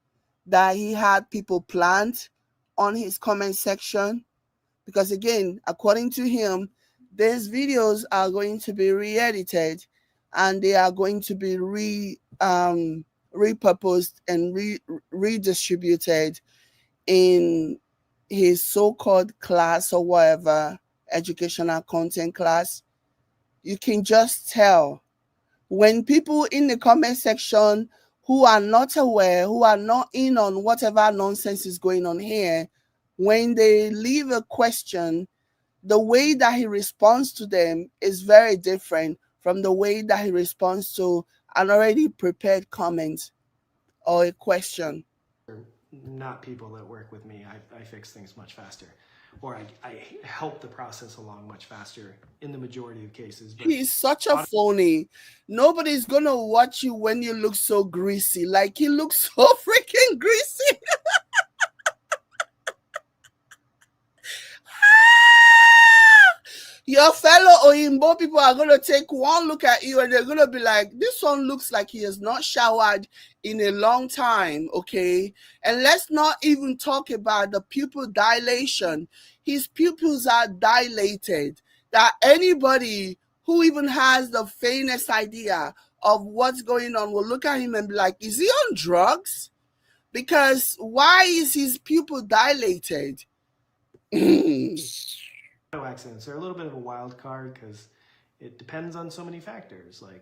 that he had people plant on his comment section. Because again, according to him, these videos are going to be re-edited and they are going to be repurposed and redistributed in his so-called class or whatever, educational content class. You can just tell when people in the comment section who are not aware, who are not in on whatever nonsense is going on here, when they leave a question, the way that he responds to them is very different from the way that he responds to an already prepared comment or a question. Not people that work with me. I fix things much faster, or I help the process along much faster in the majority of cases. But he's such a phony. Nobody's gonna watch you when you look so greasy. Like, he looks so freaking greasy. Your fellow Oyinbo people are going to take one look at you and they're going to be like, this one looks like he has not showered in a long time, okay? And let's not even talk about the pupil dilation. His pupils are dilated. That anybody who even has the faintest idea of what's going on will look at him and be like, is he on drugs? Because why is his pupil dilated? Auto accidents are a little bit of a wild card because it depends on so many factors. Like,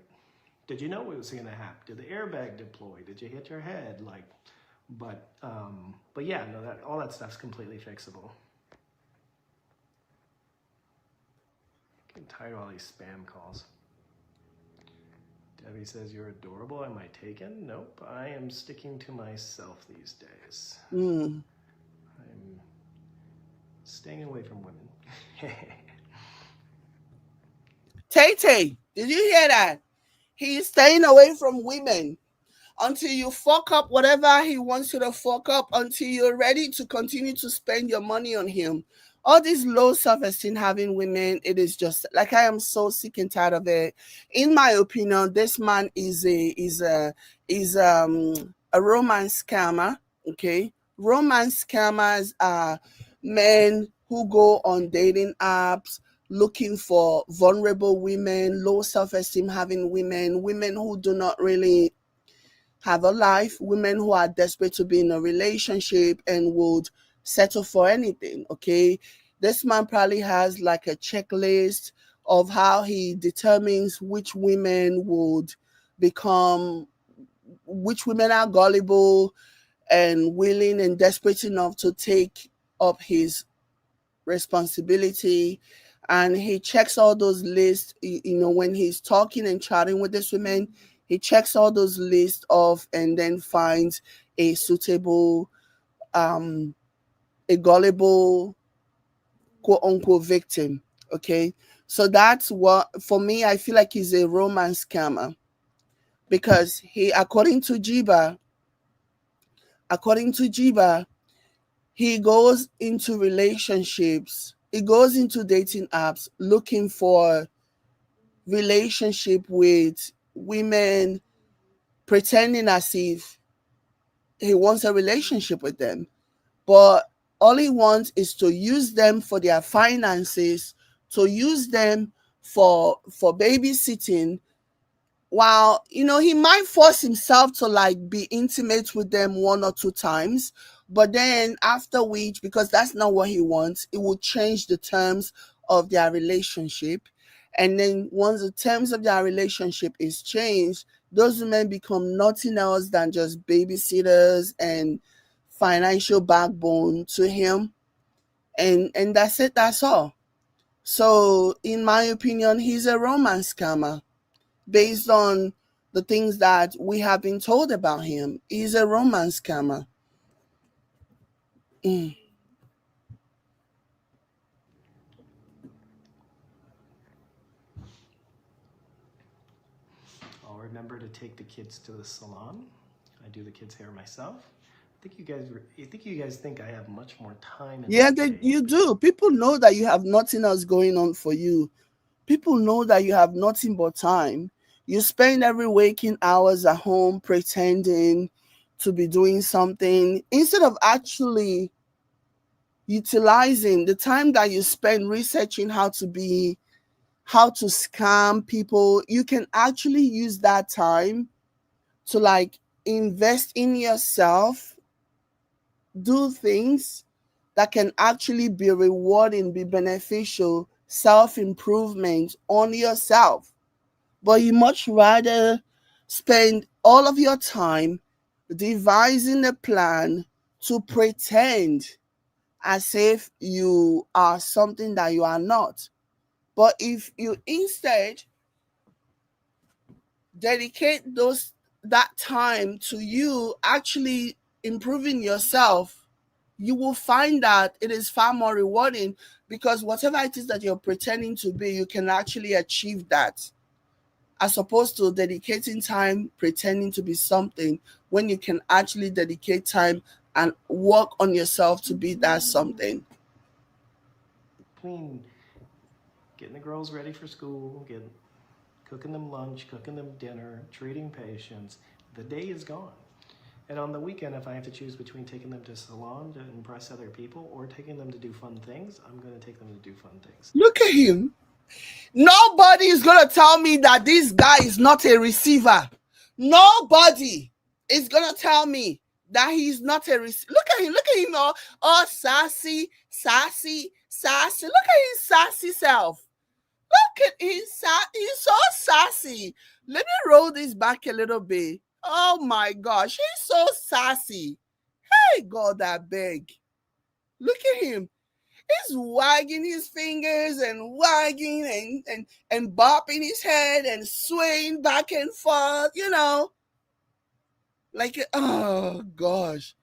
did you know it was going to happen? Did the airbag deploy? Did you hit your head? Like, but yeah, no, all that stuff's completely fixable. I'm tired of all these spam calls. Debbie says, you're adorable. Am I taken? Nope. I am sticking to myself these days. I'm staying away from women. Tay, did you hear that? He's staying away from women until you fuck up whatever he wants you to fuck up, until you're ready to continue to spend your money on him. All these low self-esteem having women, it is just like, I am so sick and tired of it. In my opinion, this man is a romance scammer. Okay, romance scammers are men who go on dating apps looking for vulnerable women, low self-esteem having women, women who do not really have a life, women who are desperate to be in a relationship and would settle for anything. Okay, this man probably has like a checklist of how he determines which women are gullible and willing and desperate enough to take up his responsibility. And he checks all those lists, when he's talking and chatting with this women, he checks all those lists off and then finds a suitable, a gullible, quote unquote, victim. Okay. So that's what, for me, I feel like he's a romance scammer because according to Jiba, he goes into relationships, he goes into dating apps looking for relationship with women, pretending as if he wants a relationship with them. But all he wants is to use them for their finances, to use them for babysitting, while he might force himself to like be intimate with them one or two times, but then after which, because that's not what he wants, it will change the terms of their relationship. And then once the terms of their relationship is changed, those women become nothing else than just babysitters and financial backbone to him. And that's it, that's all. So in my opinion, he's a romance scammer based on the things that we have been told about him. He's a romance scammer. I'll remember to take the kids to the salon. I do the kids' hair myself. I think you guys think I have much more time. Yeah, you do. People know that you have nothing else going on for you. People know that you have nothing but time. You spend every waking hours at home pretending to be doing something instead of actually utilizing the time that you spend researching how to scam people. You can actually use that time to like invest in yourself, do things that can actually be rewarding, be beneficial, self-improvement on yourself. But you much rather spend all of your time devising a plan to pretend as if you are something that you are not. But if you instead dedicate that time to you actually improving yourself, you will find that it is far more rewarding, because whatever it is that you're pretending to be, you can actually achieve that, as opposed to dedicating time pretending to be something when you can actually dedicate time and work on yourself to be that something. Between getting the girls ready for school, cooking them lunch, cooking them dinner, treating patients. The day is gone. And on the weekend, if I have to choose between taking them to salon to impress other people or taking them to do fun things, I'm going to take them to do fun things. Look at him. Nobody is going to tell me that this guy is not a receiver. Nobody is going to tell me that he's not a receiver. Look at him, all sassy. Look at his sassy self. Look at he's so sassy. Let me roll this back a little bit. Oh my gosh, he's so sassy. Hey, God, I beg. Look at him. He's wagging his fingers and wagging and bopping his head and swaying back and forth, like, oh gosh.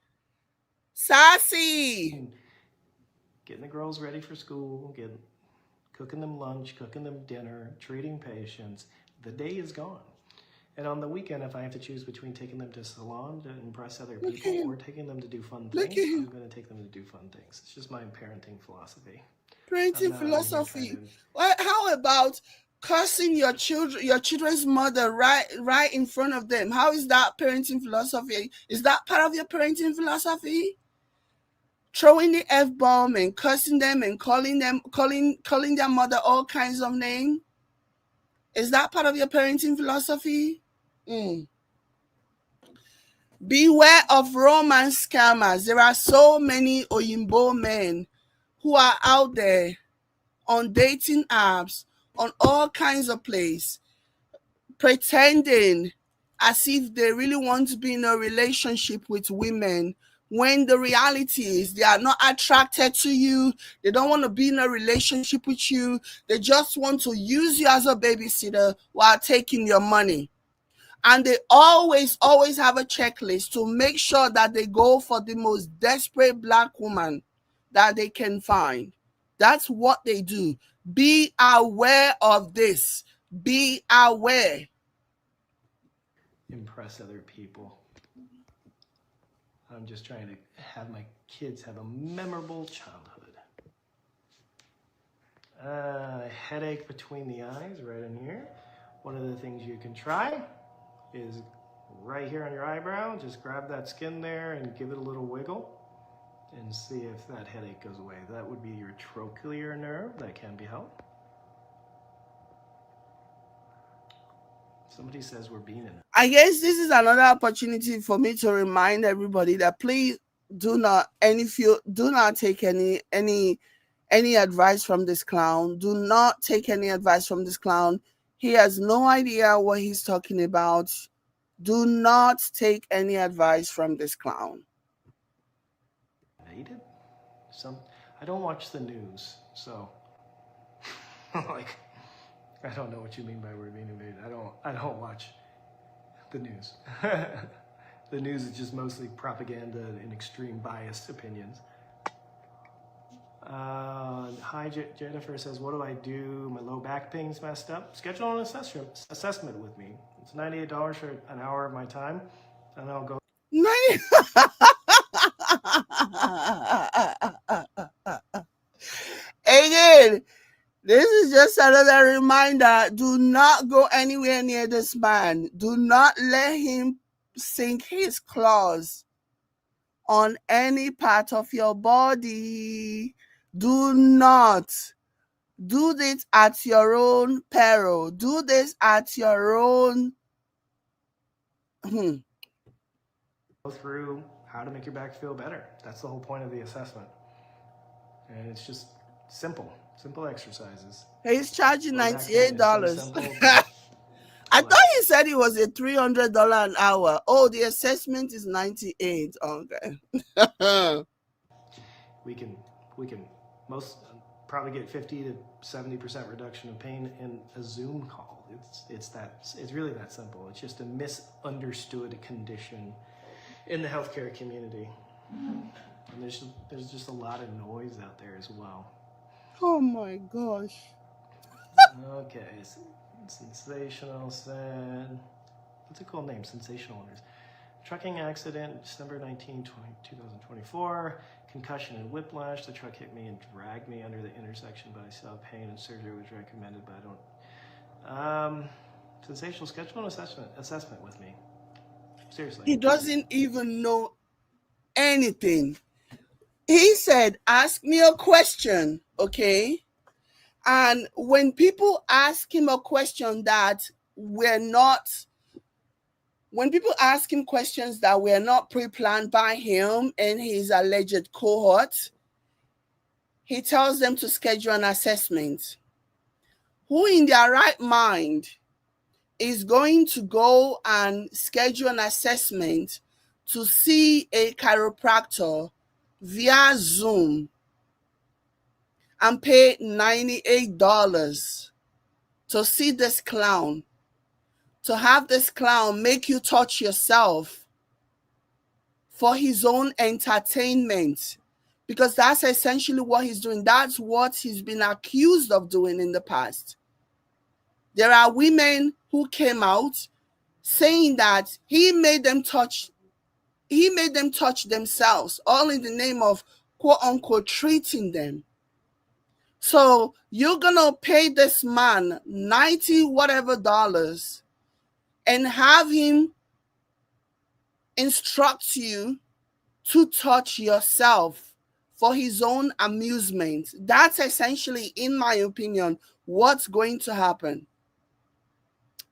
Sassy. Getting the girls ready for school, cooking them lunch, cooking them dinner, treating patients. The day is gone. And on the weekend, if I have to choose between taking them to salon to impress other people or taking them to do fun things, I'm going to take them to do fun things. It's just my parenting philosophy. Parenting philosophy. How about cursing your children's mother right in front of them? How is that parenting philosophy? Is that part of your parenting philosophy? Throwing the F-bomb and cursing them and calling their mother all kinds of names? Is that part of your parenting philosophy? Beware of romance scammers. There are so many Oyinbo men who are out there on dating apps, on all kinds of places, pretending as if they really want to be in a relationship with women, when the reality is they are not attracted to you. They don't want to be in a relationship with you. They just want to use you as a babysitter while taking your money. And they always have a checklist to make sure that they go for the most desperate black woman that they can find. That's what they do. Be aware of this. Be aware. Impress other people. I'm just trying to have my kids have a memorable childhood. Headache between the eyes, right in here. One of the things you can try is right here on your eyebrow. Just grab that skin there and give it a little wiggle and see if that headache goes away. That would be your trochlear nerve. That can be helped. Somebody says we're being in. I guess this is another opportunity for me to remind everybody that please do not take any advice from this clown. Do not take any advice from this clown. He has no idea what he's talking about. Do not take any advice from this clown. I don't watch the news, so like I don't know what you mean by we're being invaded. I don't watch the news. The news is just mostly propaganda and extreme biased opinions. Hi, Jennifer says, what do I do? My low back pain's messed up. Schedule an assessment with me. It's $98 for an hour of my time, and I'll go. Again, this is just another reminder. Do not go anywhere near this man. Do not let him sink his claws on any part of your body. Do not. Do this at your own peril. Do this at your own. Go through how to make your back feel better. That's the whole point of the assessment. And it's just simple exercises. He's charging $98. I thought he said it was a $300 an hour. Oh, the assessment is $98. Okay. we can most probably get 50 to 70% reduction of pain in a Zoom call. It's really that simple. It's just a misunderstood condition in the healthcare community. And there's just a lot of noise out there as well. Oh my gosh. Okay, sensational said, what's a cool name? Sensational owners. Trucking accident, December 19, 2024. concussion and whiplash. The truck hit me and dragged me under the intersection, but I still have pain and surgery was recommended, but I don't. Sensational schedule and assessment with me. Seriously. He doesn't even know anything. He said, ask me a question, okay? And when people ask him a question that when people ask him questions that were not pre-planned by him and his alleged cohort, he tells them to schedule an assessment. Who in their right mind is going to go and schedule an assessment to see a chiropractor via Zoom and pay $98 to see this clown, to have this clown make you touch yourself for his own entertainment? Because that's essentially what he's doing. That's what he's been accused of doing in the past. There are women who came out saying that he made them touch themselves, all in the name of quote unquote treating them. So you're gonna pay this man $90 whatever and have him instruct you to touch yourself for his own amusement. That's essentially, in my opinion, what's going to happen.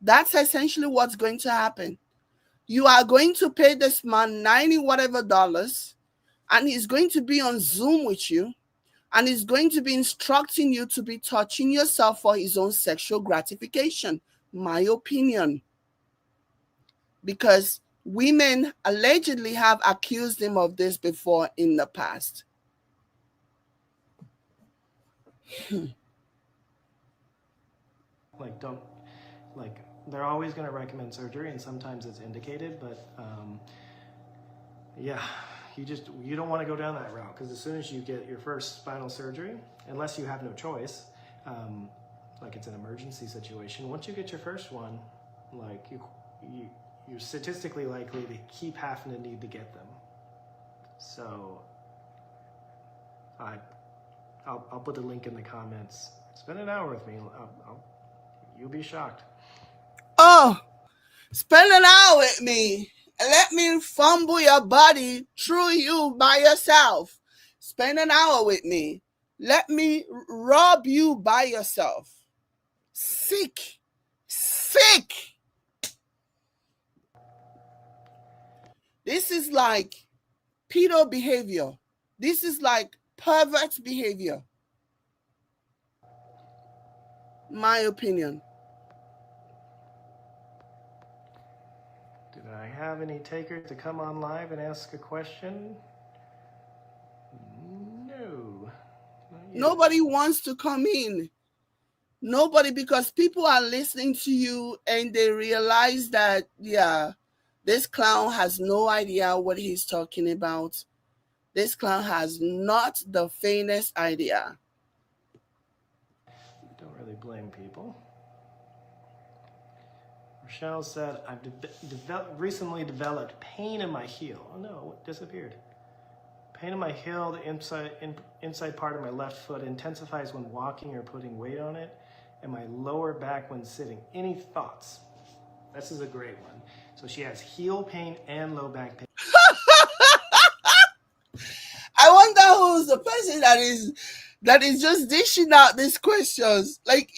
That's essentially what's going to happen. You are going to pay this man $90 whatever, and he's going to be on Zoom with you, and he's going to be instructing you to be touching yourself for his own sexual gratification. My opinion. Because women allegedly have accused him of this before in the past. They're always going to recommend surgery, and sometimes it's indicated, but yeah, you don't want to go down that route, because as soon as you get your first spinal surgery, unless you have no choice, like it's an emergency situation, once you get your first one, like you're statistically likely to keep having to need to get them. So I'll put the link in the comments. Spend an hour with me. You'll be shocked. Oh, spend an hour with me and let me fumble your body through you by yourself. Spend an hour with me. Let me rob you by yourself. Sick. This is like pedo behavior. This is like pervert behavior. My opinion. Did I have any takers to come on live and ask a question? No. Nobody wants to come in. Nobody, because people are listening to you and they realize that, yeah, this clown has no idea what he's talking about. This clown has not the faintest idea. Don't really blame people. Rochelle said, I've recently developed pain in my heel. Oh no, it disappeared. Pain in my heel, the inside part of my left foot intensifies when walking or putting weight on it, and my lower back when sitting. Any thoughts? This is a great one. So she has heel pain and low back pain. I wonder who's the person that is just dishing out these questions. Like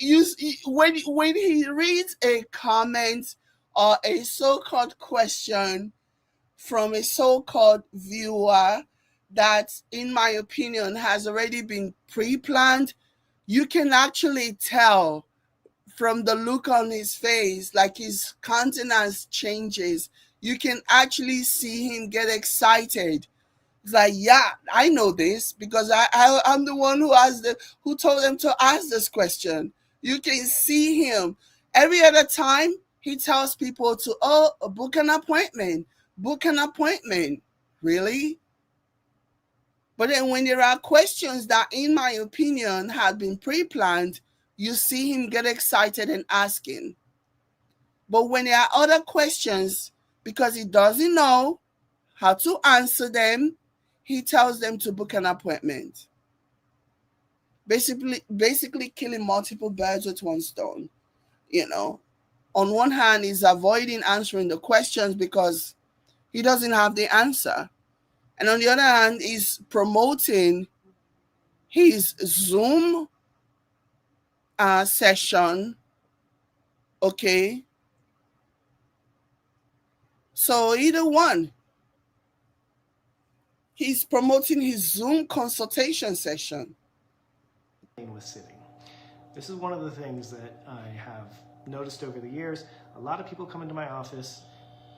when he reads a comment or a so-called question from a so-called viewer that, in my opinion, has already been pre-planned, you can actually tell from the look on his face, like his countenance changes. You can actually see him get excited. It's like, yeah, I know this because I'm the one who told them to ask this question. You can see him. Every other time he tells people to, book an appointment. Really? But then when there are questions that, in my opinion, have been pre-planned, you see him get excited and asking. But when there are other questions, because he doesn't know how to answer them, he tells them to book an appointment. Basically killing multiple birds with one stone. You know, on one hand, he's avoiding answering the questions because he doesn't have the answer. And on the other hand, he's promoting his Zoom session. Okay. So either one, he's promoting his Zoom consultation session. With sitting. This is one of the things that I have noticed over the years. A lot of people come into my office,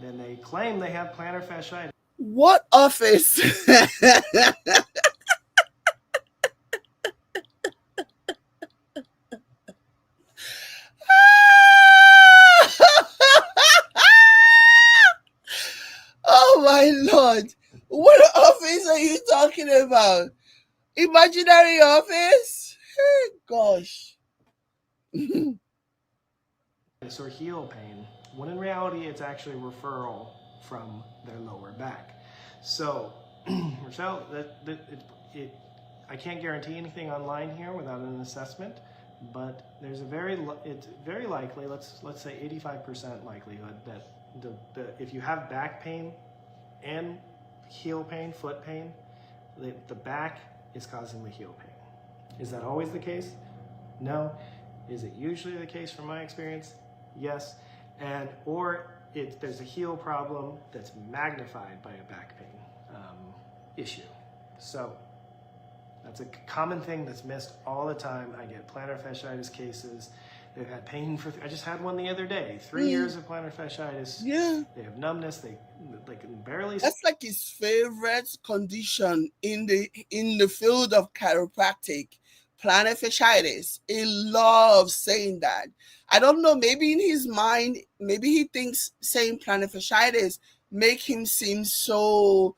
then they claim they have plantar fasciitis. What office? Oh my Lord. What office are you talking about? Imaginary office? Gosh. Or heel pain, when in reality it's actually a referral from their lower back. So, Rochelle, I can't guarantee anything online here without an assessment, but there's it's very likely, let's say 85% likelihood that if you have back pain and heel pain, foot pain, the back is causing the heel pain. Is that always the case? No. Is it usually the case from my experience? Yes. Or there's a heel problem that's magnified by a back pain issue. So that's a common thing that's missed all the time. I get plantar fasciitis cases. They've had pain for, I just had one the other day, 3 years of plantar fasciitis. Yeah. They have numbness. They can barely. That's like his favorite condition in the field of chiropractic. Plantar fasciitis. He loves saying that. I don't know, maybe in his mind, maybe he thinks saying plantar fasciitis make him seem so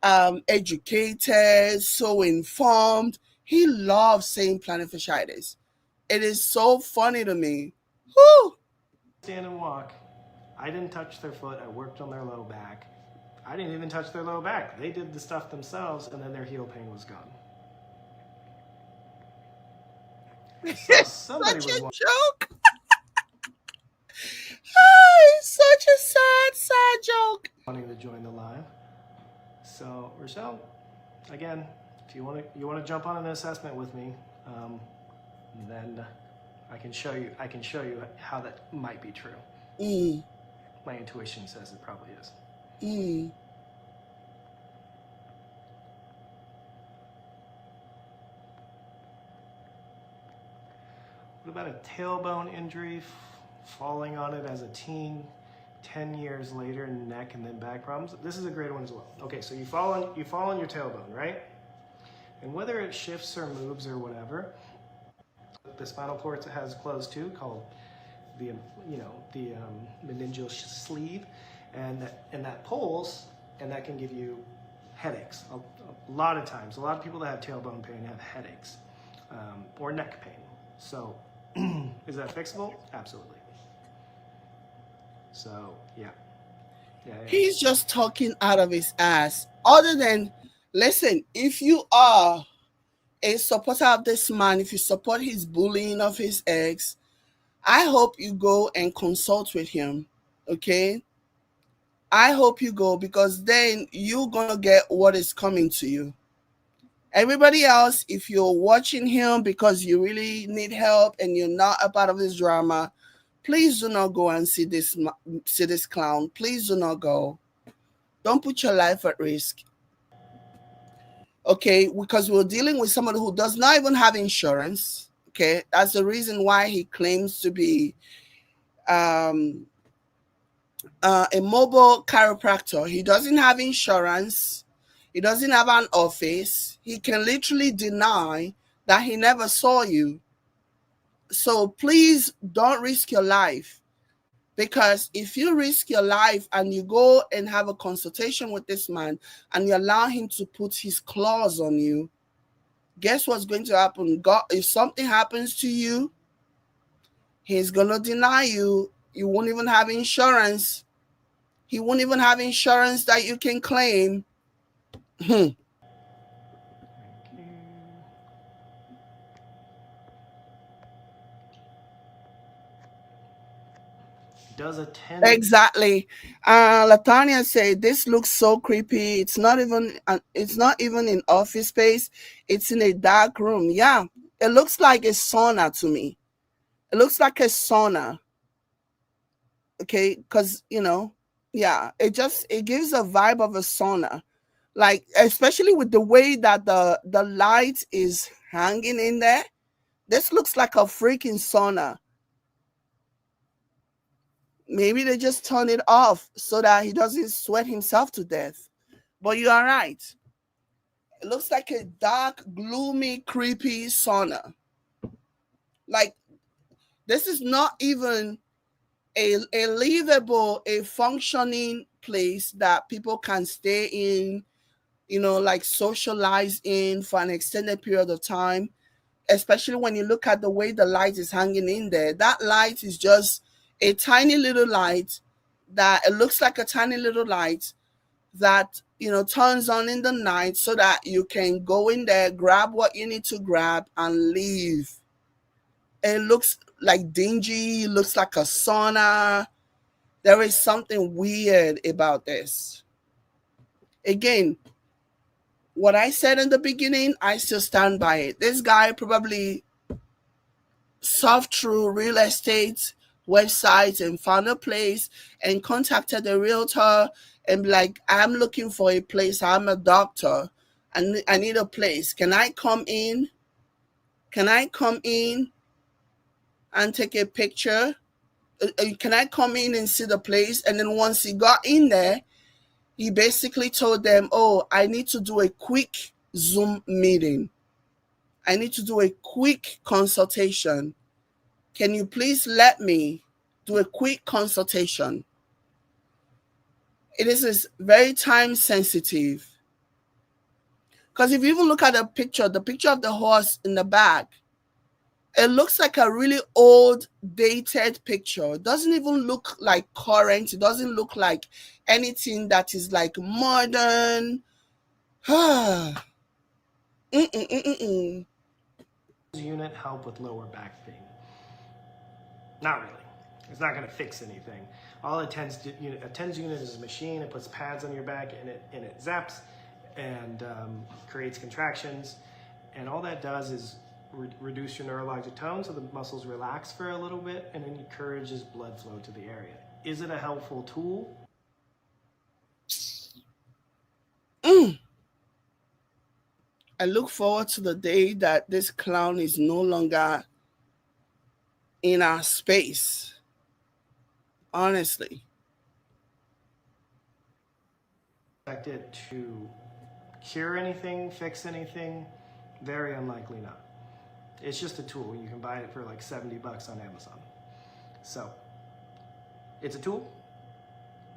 educated, so informed. He loves saying plantar fasciitis. It is so funny to me. Whew. Stand and walk. I didn't touch their foot. I worked on their low back. I didn't even touch their low back. They did the stuff themselves, and then their heel pain was gone. Somebody such a joke. It's such a sad joke. Wanting to join the live. So, Rochelle, again, if you want to jump on an assessment with me, then I can show you how that might be true. My intuition says it probably is. What about a tailbone injury, falling on it as a teen, 10 years later, neck and then back problems? This is a great one as well. Okay, so you fall on your tailbone, right? And whether it shifts or moves or whatever, the spinal cord has closed too, called the meningeal sleeve, and that pulls, and that can give you headaches. A lot of times, a lot of people that have tailbone pain have headaches or neck pain. So, is that fixable? Absolutely. So, yeah. He's just talking out of his ass. Other than, listen, if you are a supporter of this man, if you support his bullying of his ex, I hope you go and consult with him, okay? I hope you go, because then you're going to get what is coming to you. Everybody else, if you're watching him because you really need help and you're not a part of this drama, please do not go and see this clown. Please do not go. Don't put your life at risk. Okay, because we're dealing with somebody who does not even have insurance. Okay, that's the reason why he claims to be a mobile chiropractor. He doesn't have insurance. He doesn't have an office. He can literally deny that he never saw you. So please don't risk your life, because if you risk your life and you go and have a consultation with this man and you allow him to put his claws on you, guess what's going to happen? God, if something happens to you, he's going to deny you. You won't even have insurance. He won't even have insurance that you can claim. Does attend. Exactly. Latanya said this looks so creepy. It's not even in office space. It's in a dark room. Yeah. It looks like a sauna to me. It looks like a sauna. Okay, because yeah, it gives a vibe of a sauna. Like, especially with the way that the light is hanging in there. This looks like a freaking sauna. Maybe they just turn it off so that he doesn't sweat himself to death. But you are right. It looks like a dark, gloomy, creepy sauna. Like, this is not even a livable, a functioning place that people can stay in, like socialize in for an extended period of time. Especially when you look at the way the light is hanging in there. That light is just a tiny little light that it looks like a tiny little light that turns on in the night so that you can go in there, grab what you need to grab, and leave. It looks like dingy, looks like a sauna. There is something weird about this. Again, what I said in the beginning, I still stand by it. This guy probably surfed through real estate websites and found a place and contacted a realtor and be like, I'm looking for a place. I'm a doctor. And I need a place. Can I come in? Can I come in and take a picture? Can I come in and see the place? And then once he got in there, he basically told them, oh, I need to do a quick Zoom meeting. I need to do a quick consultation. Can you please let me do a quick consultation? It is very time sensitive. Because if you even look at the picture of the horse in the back, it looks like a really old, dated picture. It doesn't even look like current. It doesn't look like anything that is like modern. Unit help with lower back pain? Not really. It's not going to fix anything. All a TENS unit is a machine. It puts pads on your back and it zaps and creates contractions. And all that does is reduce your neurologic tone so the muscles relax for a little bit and encourages blood flow to the area. Is it a helpful tool? I look forward to the day that this clown is no longer in our space. Honestly. Expect it to cure anything, fix anything? Very unlikely not. It's just a tool. You can buy it for like $70 on Amazon. So, it's a tool,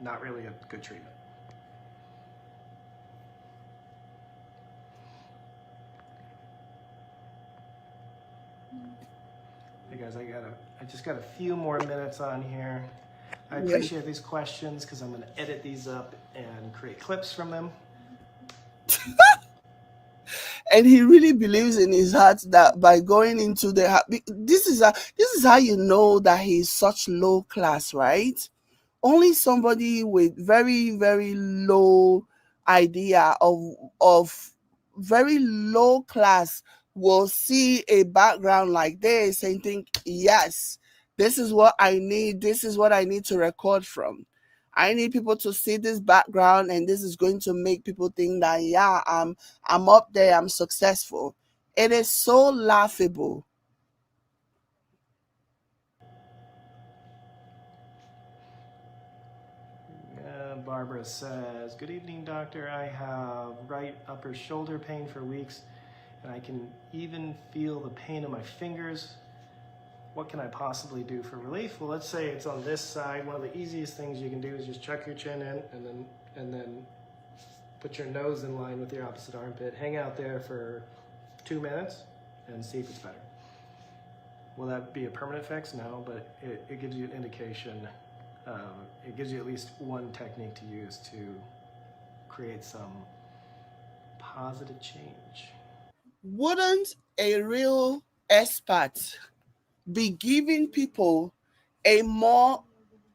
not really a good treatment. Hey guys, I just got a few more minutes on here. I appreciate these questions because I'm going to edit these up and create clips from them. And he really believes in his heart that by going into this is how you know that he's such low class, right? Only somebody with very, very low idea of very low class will see a background like this and think, yes, this is what I need. This is what I need to record from. I need people to see this background, and this is going to make people think that, yeah, I'm up there, I'm successful. It is so laughable. Barbara says, good evening, doctor. I have right upper shoulder pain for weeks, and I can even feel the pain in my fingers. What can I possibly do for relief? Well, let's say it's on this side. One of the easiest things you can do is just chuck your chin in and then put your nose in line with your opposite armpit. Hang out there for 2 minutes and see if it's better. Will that be a permanent fix? No, but it gives you an indication. It gives you at least one technique to use to create some positive change. Wouldn't a real expert be giving people a more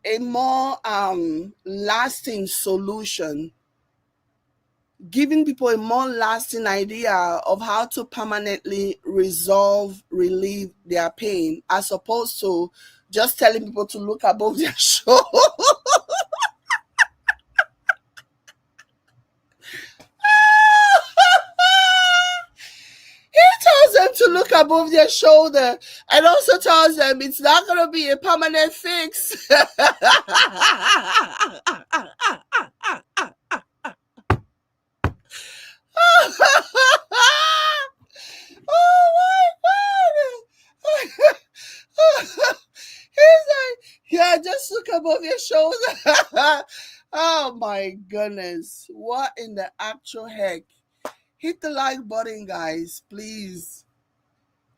a more lasting solution, giving people a more lasting idea of how to permanently relieve their pain, as opposed to just telling people to look above their shoulder. He tells them to look above their shoulder and also tells them it's not going to be a permanent fix. Oh my God. He's like, yeah, just look above your shoulder. Oh my goodness. What in the actual heck? Hit the like button, guys, please.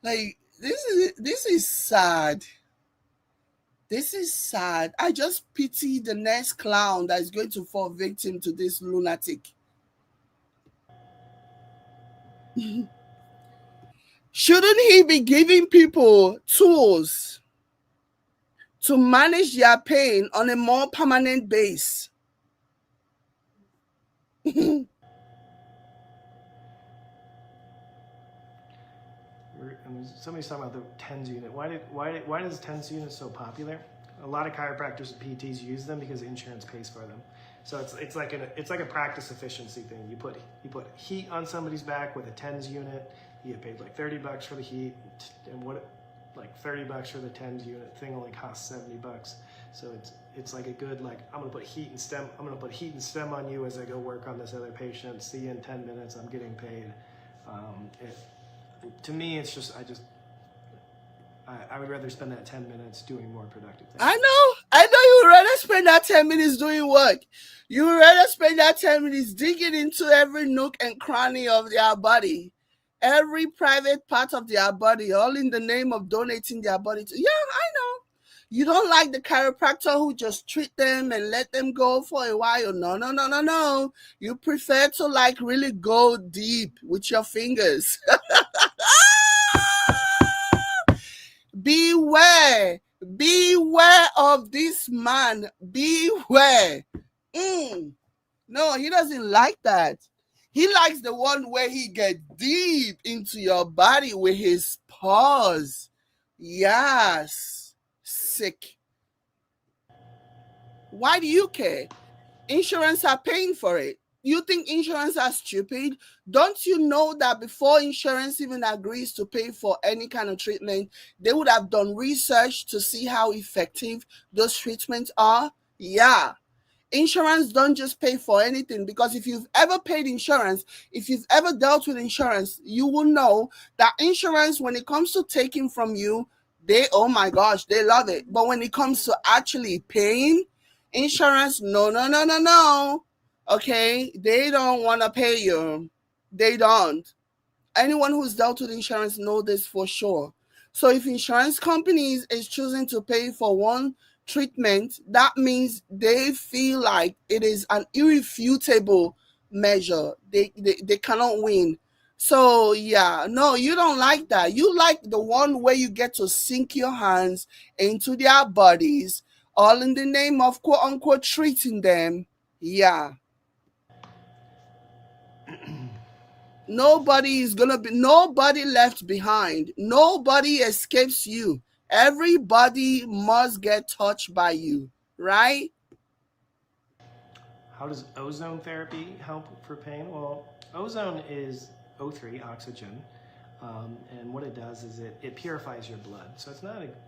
Like, this is sad. This is sad. I just pity the next clown that is going to fall victim to this lunatic. Shouldn't he be giving people tools to manage their pain on a more permanent base? Somebody's talking about the TENS unit. Why does TENS unit so popular? A lot of chiropractors and PTs use them because insurance pays for them. So it's like a practice efficiency thing. You put heat on somebody's back with a TENS unit. You get paid like $30 for the heat, and like $30 for the TENS unit. Thing only costs $70. So it's like a good, like, I'm gonna put heat and stem on you as I go work on this other patient. See you in 10 minutes. I'm getting paid. To me, it's just I would rather spend that 10 minutes doing more productive things. I know you would rather spend that 10 minutes doing what? You would rather spend that 10 minutes digging into every nook and cranny of their body, every private part of their body, all in the name of donating their body to. Yeah, I know. You don't like the chiropractor who just treat them and let them go for a while. No. You prefer to like really go deep with your fingers. Beware of this man. Beware. No, he doesn't like that. He likes the one where he gets deep into your body with his paws. Yes. Sick. Why do you care? Insurance are paying for it. You think insurance are stupid? Don't you know that before insurance even agrees to pay for any kind of treatment, they would have done research to see how effective those treatments are? Yeah. Insurance don't just pay for anything, because if you've ever paid insurance, if you've ever dealt with insurance, you will know that insurance, when it comes to taking from you, oh my gosh, they love it. But when it comes to actually paying, insurance, no. Okay, they don't want to pay you. They don't. Anyone who's dealt with insurance know this for sure. So if insurance companies is choosing to pay for one treatment, that means they feel like it is an irrefutable measure. They cannot win. So yeah, no, you don't like that. You like the one where you get to sink your hands into their bodies, all in the name of quote unquote treating them. Yeah. Nobody left behind. Nobody escapes you. Everybody must get touched by you, right? How does ozone therapy help for pain? Well, ozone is O3, oxygen, and what it does is it purifies your blood. So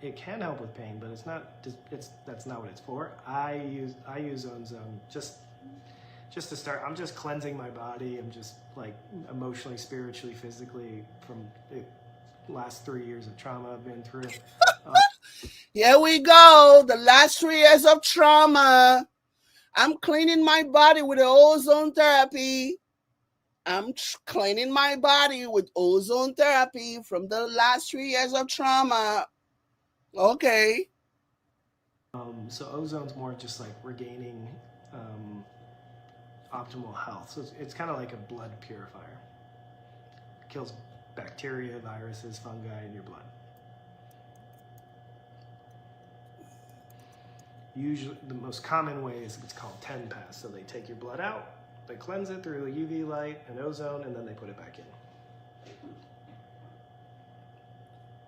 it can help with pain, but that's not what it's for. I use ozone just to start. I'm just cleansing my body. I'm just like emotionally, spiritually, physically from the last 3 years of trauma I've been through. Here we go. The last 3 years of trauma. I'm cleaning my body with the ozone therapy. I'm cleaning my body with ozone therapy from the last 3 years of trauma. Okay. So ozone's more just like regaining optimal health. So it's kind of like a blood purifier. It kills bacteria, viruses, fungi in your blood. Usually, the most common way is it's called 10 pass. So they take your blood out, they cleanse it through the UV light and ozone, and then they put it back in.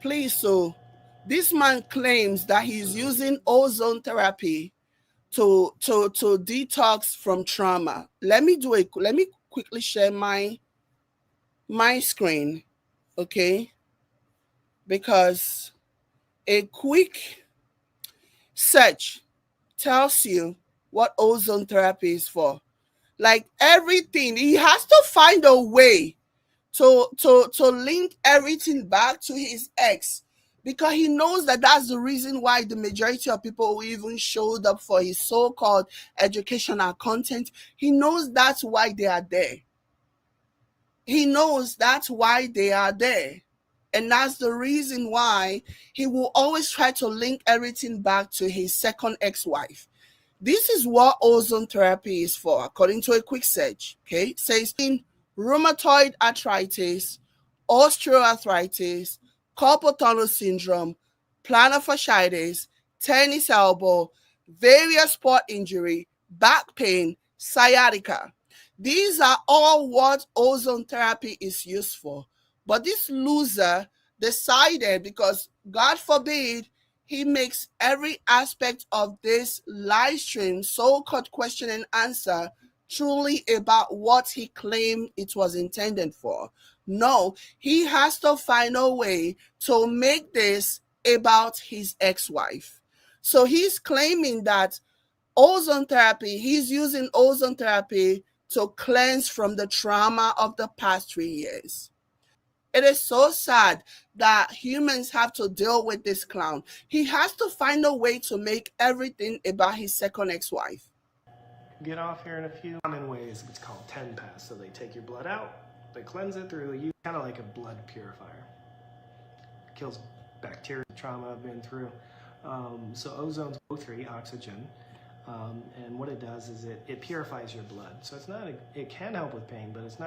Please, so this man claims that he's using ozone therapy to detox from trauma. Let me quickly share my screen, okay? Because a quick search tells you what ozone therapy is for. Like everything, he has to find a way to link everything back to his ex, because he knows that that's the reason why the majority of people who even showed up for his so-called educational content, he knows that's why they are there. He knows that's why they are there. And that's the reason why he will always try to link everything back to his second ex-wife. This is what ozone therapy is for, according to a quick search. Okay, it says in rheumatoid arthritis, osteoarthritis, carpal tunnel syndrome, plantar fasciitis, tennis elbow, various sport injury, back pain, sciatica. These are all what ozone therapy is used for. But this loser decided, because God forbid he makes every aspect of this live stream, so-called question and answer, truly about what he claimed it was intended for. No, he has to find a way to make this about his ex-wife. So he's claiming that ozone therapy, he's using ozone therapy to cleanse from the trauma of the past 3 years. It is so sad that humans have to deal with this clown. He has to find a way to make everything about his second ex-wife. Get off here in a few common ways. It's called 10 pass. So they take your blood out, they cleanse it through the UV, kind of like a blood purifier. Kills bacteria, trauma I've been through. So ozone's O3, oxygen. And what it does is it purifies your blood. So it's not it can help with pain, but that's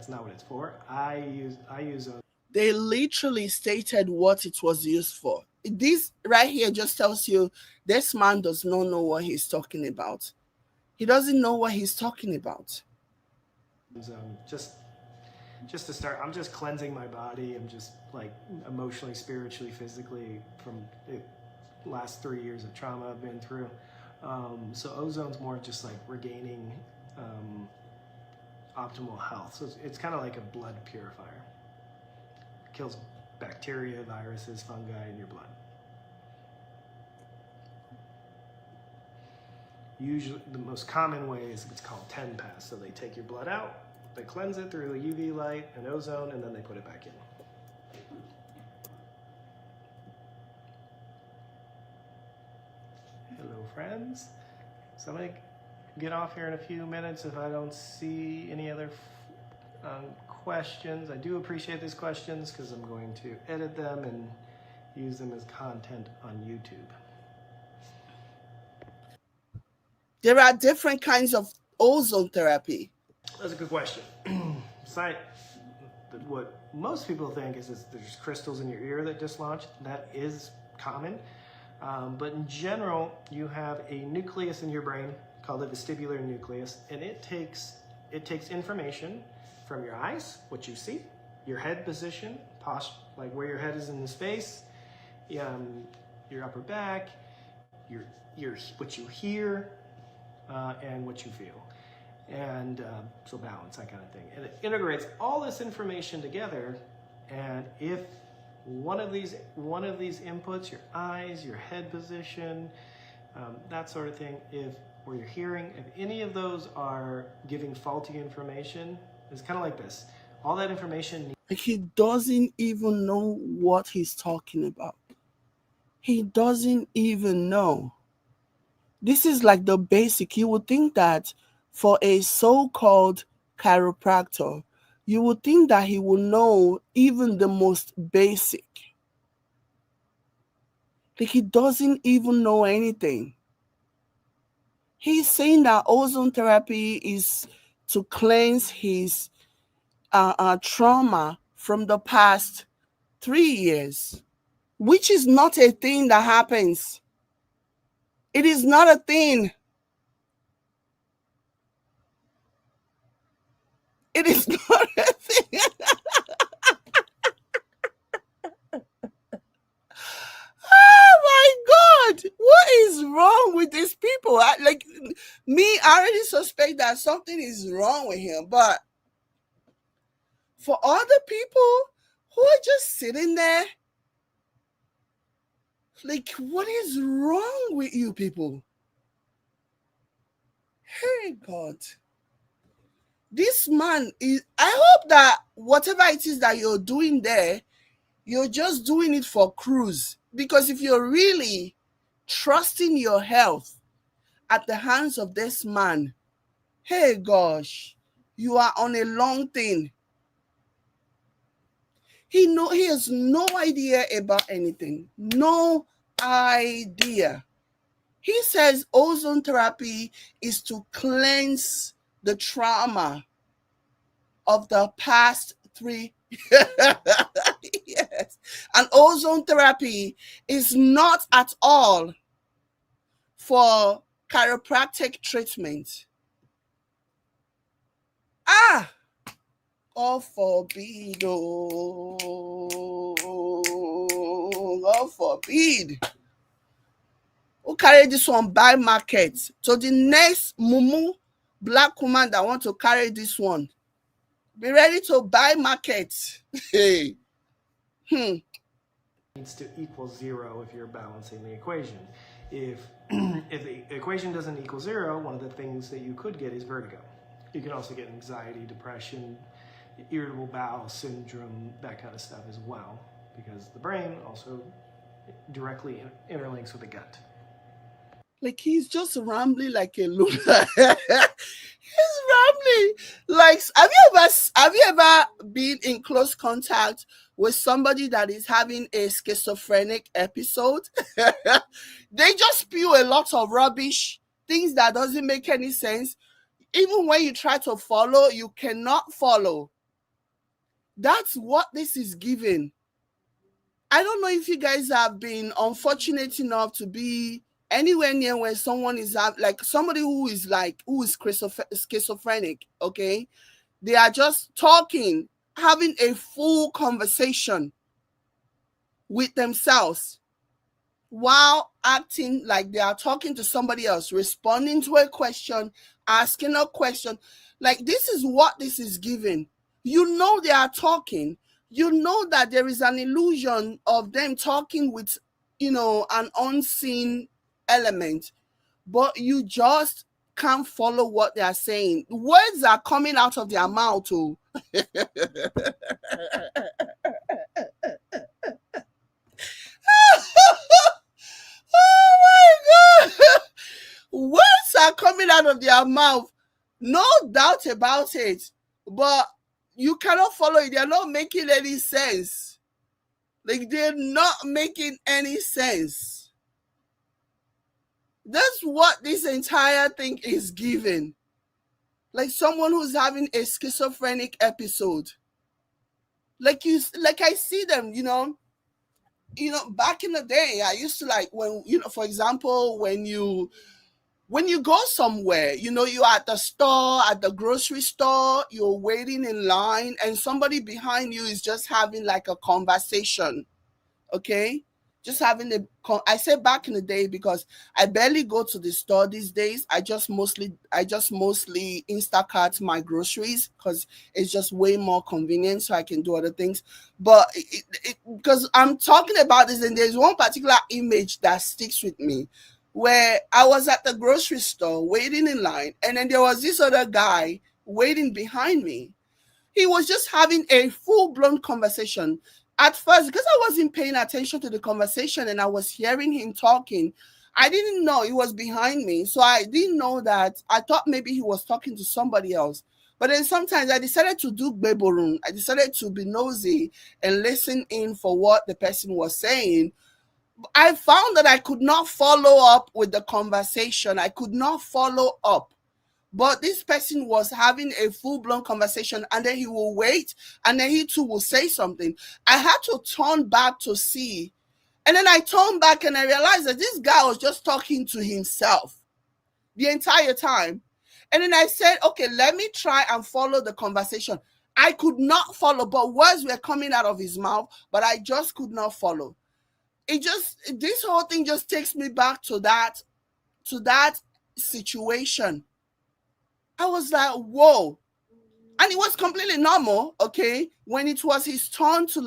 not what it's for. I use They literally stated what it was used for. This right here just tells you this man does not know what he's talking about. He doesn't know what he's talking about. Just to start, I'm just cleansing my body. I'm just like emotionally, spiritually, physically from the last 3 years of trauma I've been through. So ozone's more just like regaining optimal health. So it's kind of like a blood purifier. It kills bacteria, viruses, fungi in your blood. Usually, the most common way is it's called 10 pass. So they take your blood out, they cleanse it through the UV light and ozone, and then they put it back in. Hello, friends. So I'm going to get off here in a few minutes if I don't see any other questions. I do appreciate these questions because I'm going to edit them and use them as content on YouTube. There are different kinds of ozone therapy. That's a good question. What most people think is there's crystals in your ear that just launched. That is common. But in general, you have a nucleus in your brain called the vestibular nucleus, and it takes information from your eyes, what you see, your head position, like where your head is in the space, your upper back, your what you hear, and what you feel, and so balance, that kind of thing. And it integrates all this information together, and if one of these inputs, your eyes, your head position, that sort of thing, or your hearing, if any of those are giving faulty information, it's kind of like this. All that information. He doesn't even know what he's talking about. He doesn't even know. This is like the basic. You would think that for a so-called chiropractor, you would think that he will know even the most basic. Like he doesn't even know anything. He's saying that ozone therapy is to cleanse his trauma from the past 3 years, which is not a thing that happens. It is not a thing. It is not a thing. Oh my God, what is wrong with these people? Like me, I already suspect that something is wrong with him. But for other people who are just sitting there, like, what is wrong with you people? Hey God. This man is, I hope that whatever it is that you're doing there, you're just doing it for cruise. Because if you're really trusting your health at the hands of this man, hey gosh, you are on a long thing. He has no idea about anything. No idea. He says ozone therapy is to cleanse the trauma of the past 3 yes. And ozone therapy is not at all for chiropractic treatment. Ah, God forbid. Oh, God forbid. Who carry this one buy market? So the next mumu black woman that want to carry this one, be ready to buy market. Hey. Needs to equal 0 if you're balancing the equation. If the equation doesn't equal 0, one of the things that you could get is vertigo. You can also get anxiety, depression, irritable bowel syndrome, that kind of stuff as well, because the brain also directly interlinks with the gut. Like he's just rambling like a loser. He's rambling. Like, have you ever been in close contact with somebody that is having a schizophrenic episode? They just spew a lot of rubbish, things that doesn't make any sense. Even when you try to follow, you cannot follow. That's what this is giving. I don't know if you guys have been unfortunate enough to be anywhere near where someone is like somebody who is schizophrenic. Okay, they are just talking, having a full conversation with themselves while acting like they are talking to somebody else, responding to a question, asking a question. Like, this is what this is giving. You know they are talking. You know that there is an illusion of them talking with, an unseen element, but you just can't follow what they are saying. Words are coming out of their mouth too. Oh my God. Words are coming out of their mouth. No doubt about it. But you cannot follow it. They're not making any sense. Like, they're not making any sense. That's what this entire thing is giving. Like someone who's having a schizophrenic episode. Like I see them, back in the day, I used to like when, for example, when you go somewhere, you're at the store, at the grocery store, you're waiting in line, and somebody behind you is just having like a conversation. Okay? Just having I say back in the day because I barely go to the store these days. I just mostly Instacart my groceries because it's just way more convenient, so I can do other things. But because I'm talking about this, and there's one particular image that sticks with me, where I was at the grocery store waiting in line, and then there was this other guy waiting behind me. He was just having a full-blown conversation. At first, because I wasn't paying attention to the conversation and I was hearing him talking, I didn't know he was behind me. So I didn't know that. I thought maybe he was talking to somebody else. But then sometimes I decided to do beborun. I decided to be nosy and listen in for what the person was saying. I found that I could not follow up with the conversation. I could not follow up. But this person was having a full-blown conversation, and then he will wait, and then he too will say something. I had to turn back to see And then I turned back and I realized that this guy was just talking to himself the entire time. And then I said, okay, let me try and follow the conversation. I could not follow, but words were coming out of his mouth, but I just could not follow. This whole thing just takes me back to that situation. I was like, whoa. And it was completely normal, okay? When it was his turn to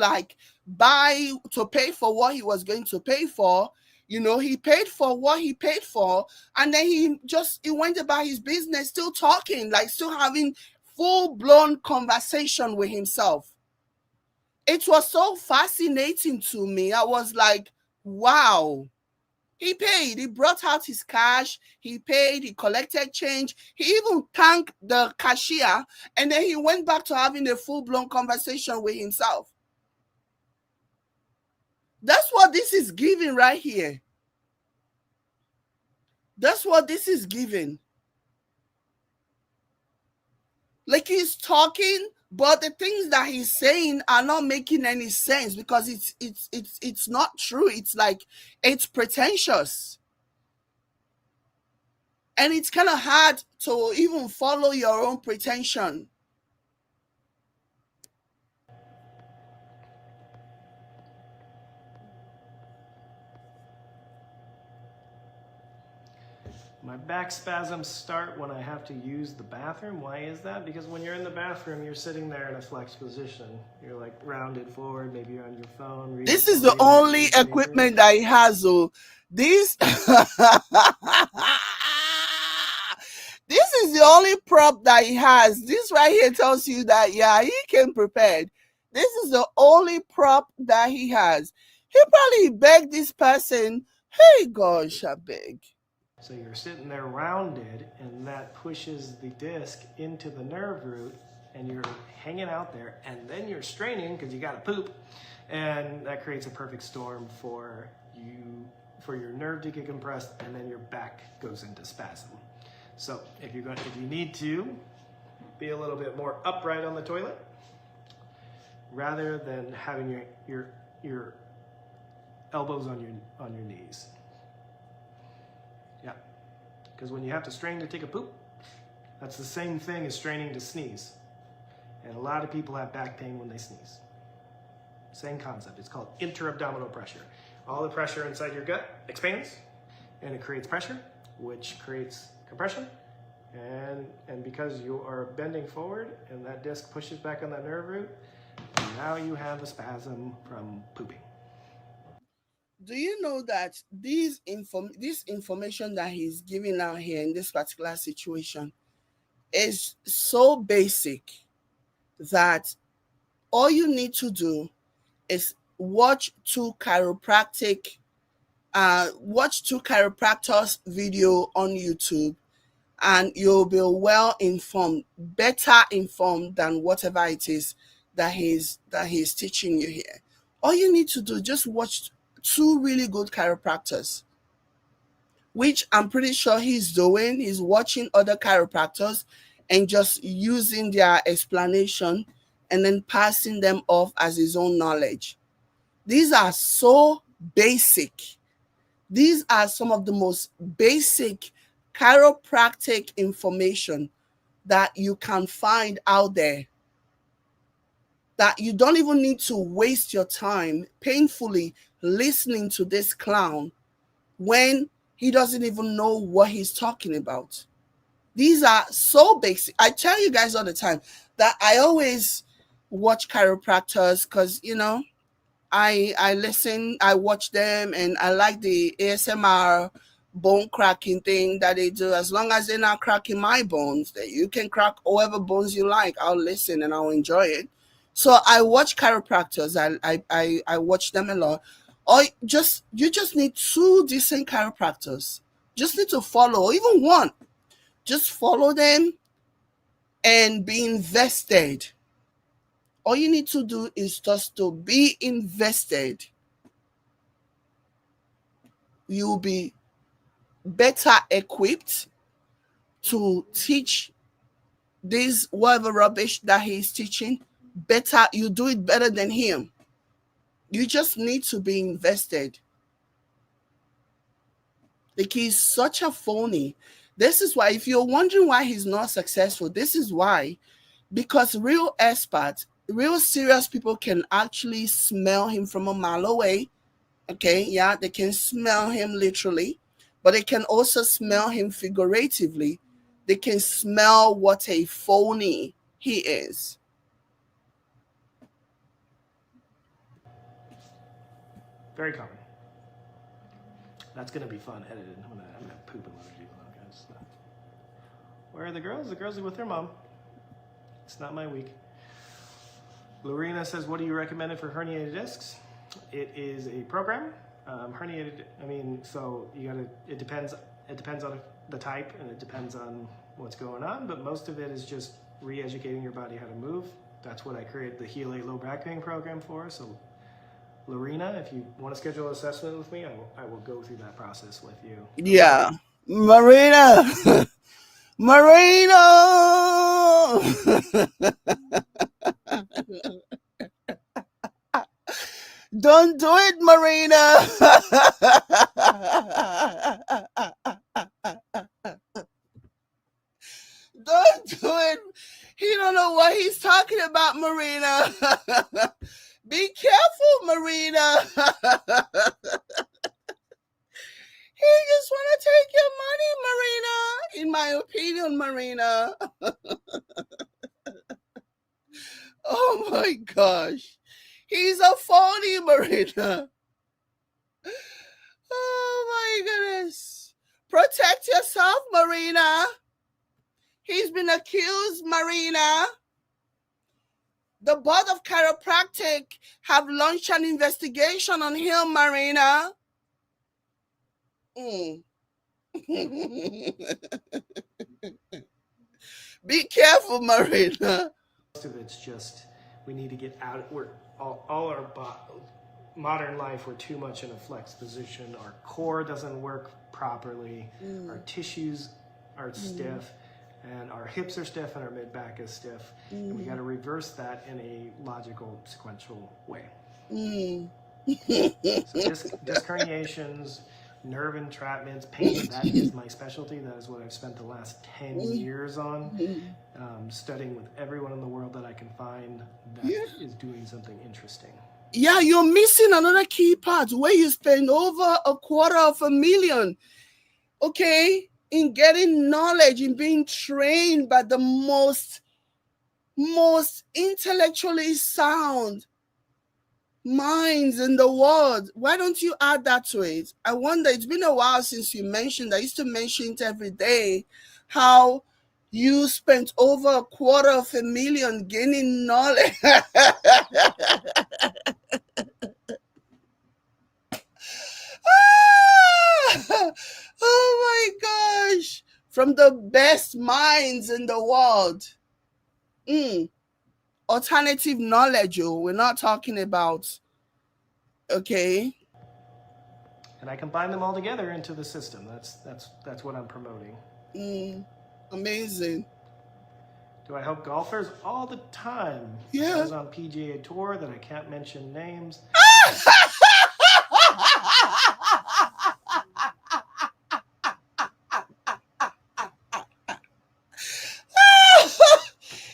pay for what he was going to pay for, he paid for what he paid for, and then he went about his business, still talking, still having full-blown conversation with himself. It was so fascinating to me. I was like, wow. He paid. He brought out his cash. He paid. He collected change. He even thanked the cashier. And then he went back to having a full-blown conversation with himself. That's what this is giving right here. That's what this is giving. Like, he's talking, but the things that he's saying are not making any sense because it's not true. It's pretentious. And it's kind of hard to even follow your own pretension. My back spasms start when I have to use the bathroom. Why is that? Because when you're in the bathroom, you're sitting there in a flexed position. You're like rounded forward, maybe you're on your phone. This is the only equipment that he has, though. This this is the only prop that he has. This right here tells you that, yeah, he came prepared. This is the only prop that he has. He probably begged this person, hey, gosh, I beg. So you're sitting there rounded, and that pushes the disc into the nerve root, and you're hanging out there, and then you're straining because you got to poop, and that creates a perfect storm for your nerve to get compressed, and then your back goes into spasm. So if you need to be a little bit more upright on the toilet, rather than having your elbows on your knees. Yeah, because when you have to strain to take a poop, that's the same thing as straining to sneeze. And a lot of people have back pain when they sneeze. Same concept. It's called intra-abdominal pressure. All the pressure inside your gut expands, and it creates pressure, which creates compression. And because you are bending forward and that disc pushes back on that nerve root, now you have a spasm from pooping. Do you know that this information that he's giving out here in this particular situation is so basic that all you need to do is watch two chiropractors video on YouTube, and you'll be well informed, better informed than whatever it is that he's teaching you here. All you need to do, just watch two really good chiropractors, which I'm pretty sure he's doing. He's watching other chiropractors and just using their explanation and then passing them off as his own knowledge. These are so basic. These are some of the most basic chiropractic information that you can find out there, that you don't even need to waste your time painfully listening to this clown when he doesn't even know what he's talking about. These are so basic. I tell you guys all the time that I always watch chiropractors because, I listen, I watch them, and I like the ASMR bone cracking thing that they do. As long as they're not cracking my bones, that you can crack whatever bones you like, I'll listen and I'll enjoy it. So I watch chiropractors. I watch them a lot. Or you just need two decent chiropractors. Just need to follow, or even one. Just follow them and be invested. All you need to do is just to be invested. You'll be better equipped to teach this whatever rubbish that he's teaching. Better, you do it better than him. You just need to be invested. Like, he's such a phony. This is why, if you're wondering why he's not successful, this is why. Because real experts, real serious people can actually smell him from a mile away. Okay, yeah, they can smell him literally, but they can also smell him figuratively. They can smell what a phony he is. Very common. That's gonna be fun edited. I'm gonna poop emoji on guys. Where are the girls? The girls are with their mom. It's not my week. Lorena says, what do you recommend for herniated discs? It is a program. Herniated, I mean, so you gotta, it depends on the type and it depends on what's going on, but most of it is just re-educating your body how to move. That's what I created the Heal 8 Low Back Pain program for. So Lorena, if you want to schedule an assessment with me, I will go through that process with you. Yeah. Marina! Marina! Don't do it, Marina! Don't do it. He don't know what he's talking about, Marina. Be careful, Marina. He just want to take your money, Marina. In my opinion, Marina. Oh my gosh. He's a phony, Marina. Oh my goodness. Protect yourself, Marina. He's been accused, Marina. The Board of Chiropractic have launched an investigation on him, Marina. Be careful, Marina. Most of it's just, we need to get out. We're all our modern life, we're too much in a flex position. Our core doesn't work properly. Our tissues are stiff, and our hips are stiff, and our mid back is stiff. And we got to reverse that in a logical, sequential way. So disc herniations, nerve entrapments, pain, that is my specialty. That is what I've spent the last 10 years on, studying with everyone in the world that I can find that is doing something interesting. Yeah, you're missing another key part where you spend over $250,000, okay, in getting knowledge, in being trained by the most intellectually sound minds in the world. Why don't you add that to it? I wonder, it's been a while since you mentioned, I used to mention it every day, how you spent over $250,000 gaining knowledge. Oh my gosh, from the best minds in the world. Alternative knowledge, we're not talking about, okay? And I combine them all together into the system. That's what I'm promoting. Amazing. Do I help golfers? All the time. Yeah. I was on PGA Tour that I can't mention names.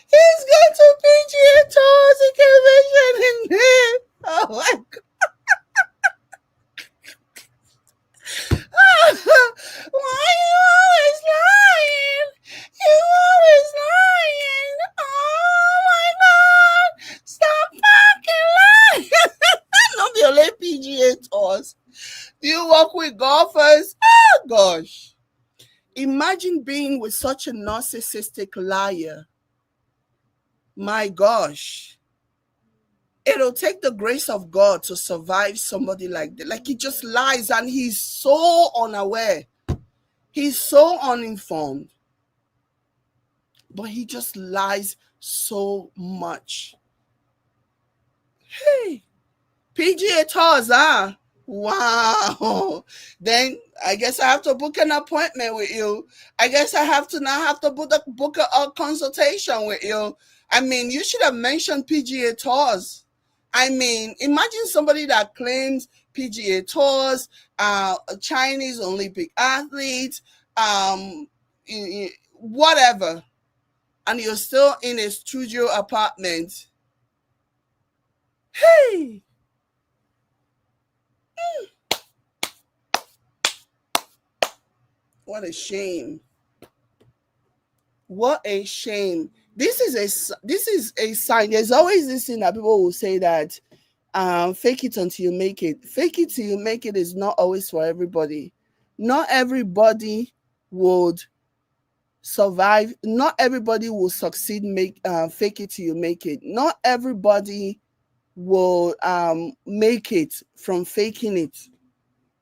He's got to PGA Tours. He can't mention his name. Oh my God. Why are you always lying? You always lying. Oh my God. Stop fucking lying. Not the only PGA Tours. Do you work with golfers? Oh gosh. Imagine being with such a narcissistic liar. My gosh. It'll take the grace of God to survive somebody like that. Like, he just lies and he's so unaware. He's so uninformed. But he just lies so much. Hey, PGA Tours, huh? Wow. Then I guess I have to book an appointment with you. I guess I have to book a consultation with you. I mean, you should have mentioned PGA Tours. I mean, imagine somebody that claims PGA tours, Chinese Olympic athletes, whatever, and you're still in a studio apartment. Hey! What a shame. What a shame. This is a sign. There's always this thing that people will say that fake it until you make it. Fake it till you make it is not always for everybody. Not everybody would survive. Not everybody will succeed. Fake it till you make it. Not everybody will make it from faking it.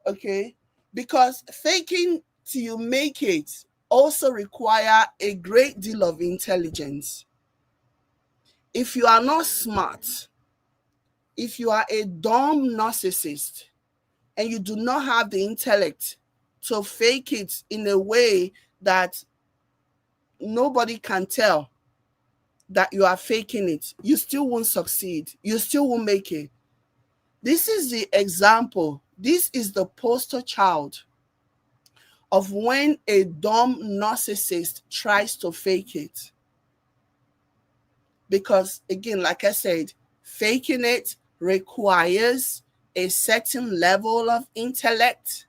Okay, because faking till you make it also require a great deal of intelligence. If you are not smart, if you are a dumb narcissist and you do not have the intellect to fake it in a way that nobody can tell that you are faking it, you still won't succeed. You still won't make it. This is the example. This is the poster child of when a dumb narcissist tries to fake it. Because again, like I said, faking it requires a certain level of intellect.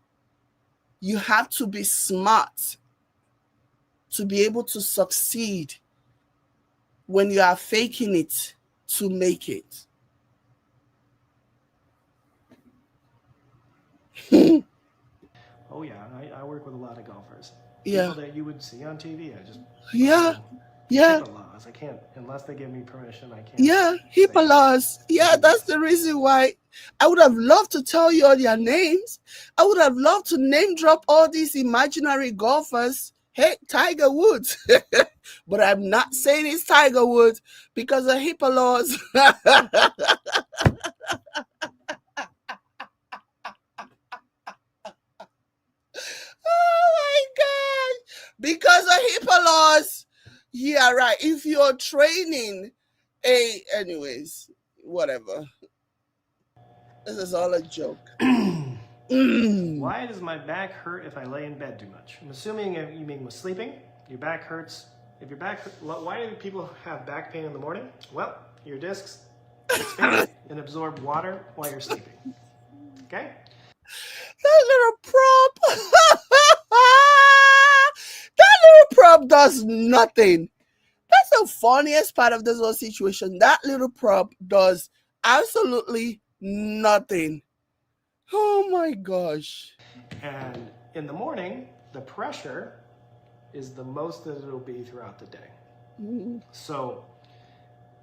You have to be smart to be able to succeed when you are faking it to make it. Oh yeah, I work with a lot of golfers. Yeah. People that you would see on TV. I just Yeah. HIPAA laws. I can't, unless they give me permission, I can't. Yeah, HIPAA laws. Yeah, that's the reason why I would have loved to tell you all their names. I would have loved to name drop all these imaginary golfers. Hey, Tiger Woods. But I'm not saying it's Tiger Woods because of HIPAA laws. Oh my God. Because of HIPAA laws. Yeah, right. If you're training anyways, whatever. This is all a joke. Why does my back hurt if I lay in bed too much? I'm assuming you mean with sleeping. Your back hurts. If your back, why do people have back pain in the morning? Well, your discs expand and absorb water while you're sleeping. Okay? That little prop. That little prop does nothing. That's the funniest part of this whole situation. That little prop does absolutely nothing. Oh my gosh. And in the morning, the pressure is the most that it'll be throughout the day. Mm-hmm. So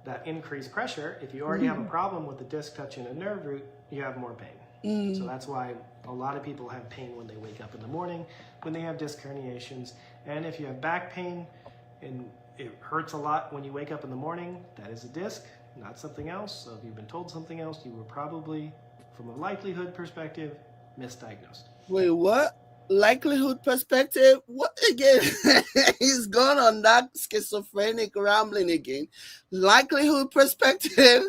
that increased pressure, if you already have a problem with the disc touching a nerve root, you have more pain. Mm-hmm. So that's why a lot of people have pain when they wake up in the morning, when they have disc herniations. And if you have back pain and it hurts a lot when you wake up in the morning, that is a disc, not something else. So if you've been told something else, you were probably, from a likelihood perspective, misdiagnosed. Wait, what? Likelihood perspective? What again? He's gone on that schizophrenic rambling again. Likelihood perspective.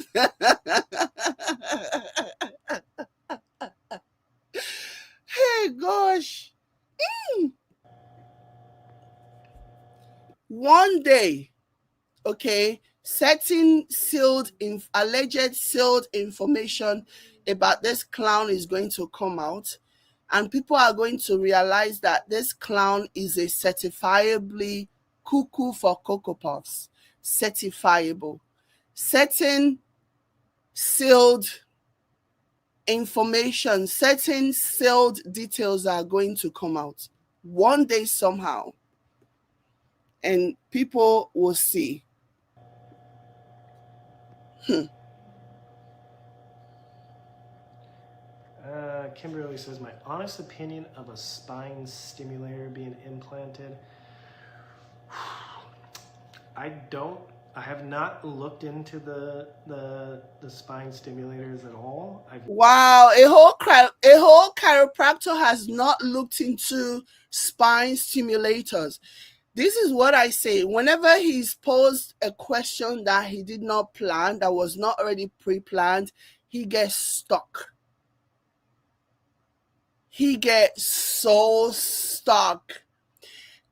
Hey, gosh. One day, okay, alleged sealed information about this clown is going to come out, and people are going to realize that this clown is a certifiably cuckoo for Cocoa Puffs. Certifiable. Certain sealed information, certain sealed details are going to come out one day somehow, and people will see. Kimberly says, my honest opinion of a spine stimulator being implanted. I have not looked into the spine stimulators at all. Wow, a whole chiropractor has not looked into spine stimulators. This is what I say. Whenever he's posed a question that he did not plan, that was not already pre-planned, he gets stuck. He gets so stuck.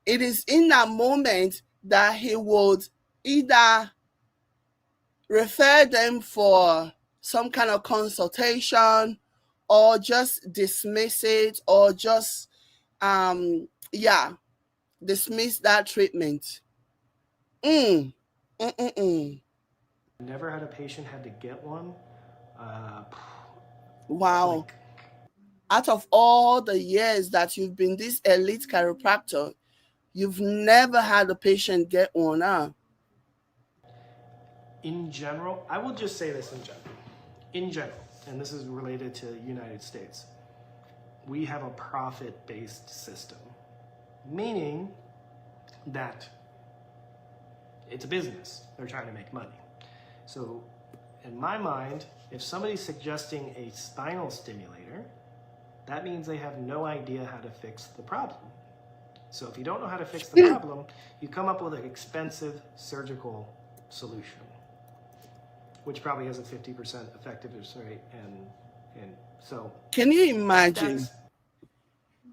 It is in that moment that he would either refer them for some kind of consultation, or just dismiss it, or just dismiss that treatment. Never had a patient had to get one. Wow. Like, out of all the years that you've been this elite chiropractor, you've never had a patient get one, huh? in general, I will just say this in general, and this is related to the United States, we have a profit-based system, meaning that it's a business. They're trying to make money. So in my mind, if somebody's suggesting a spinal stimulator, that means they have no idea how to fix the problem. So if you don't know how to fix the problem, you come up with an expensive surgical solution, which probably has a 50% effectiveness rate. And so can you imagine?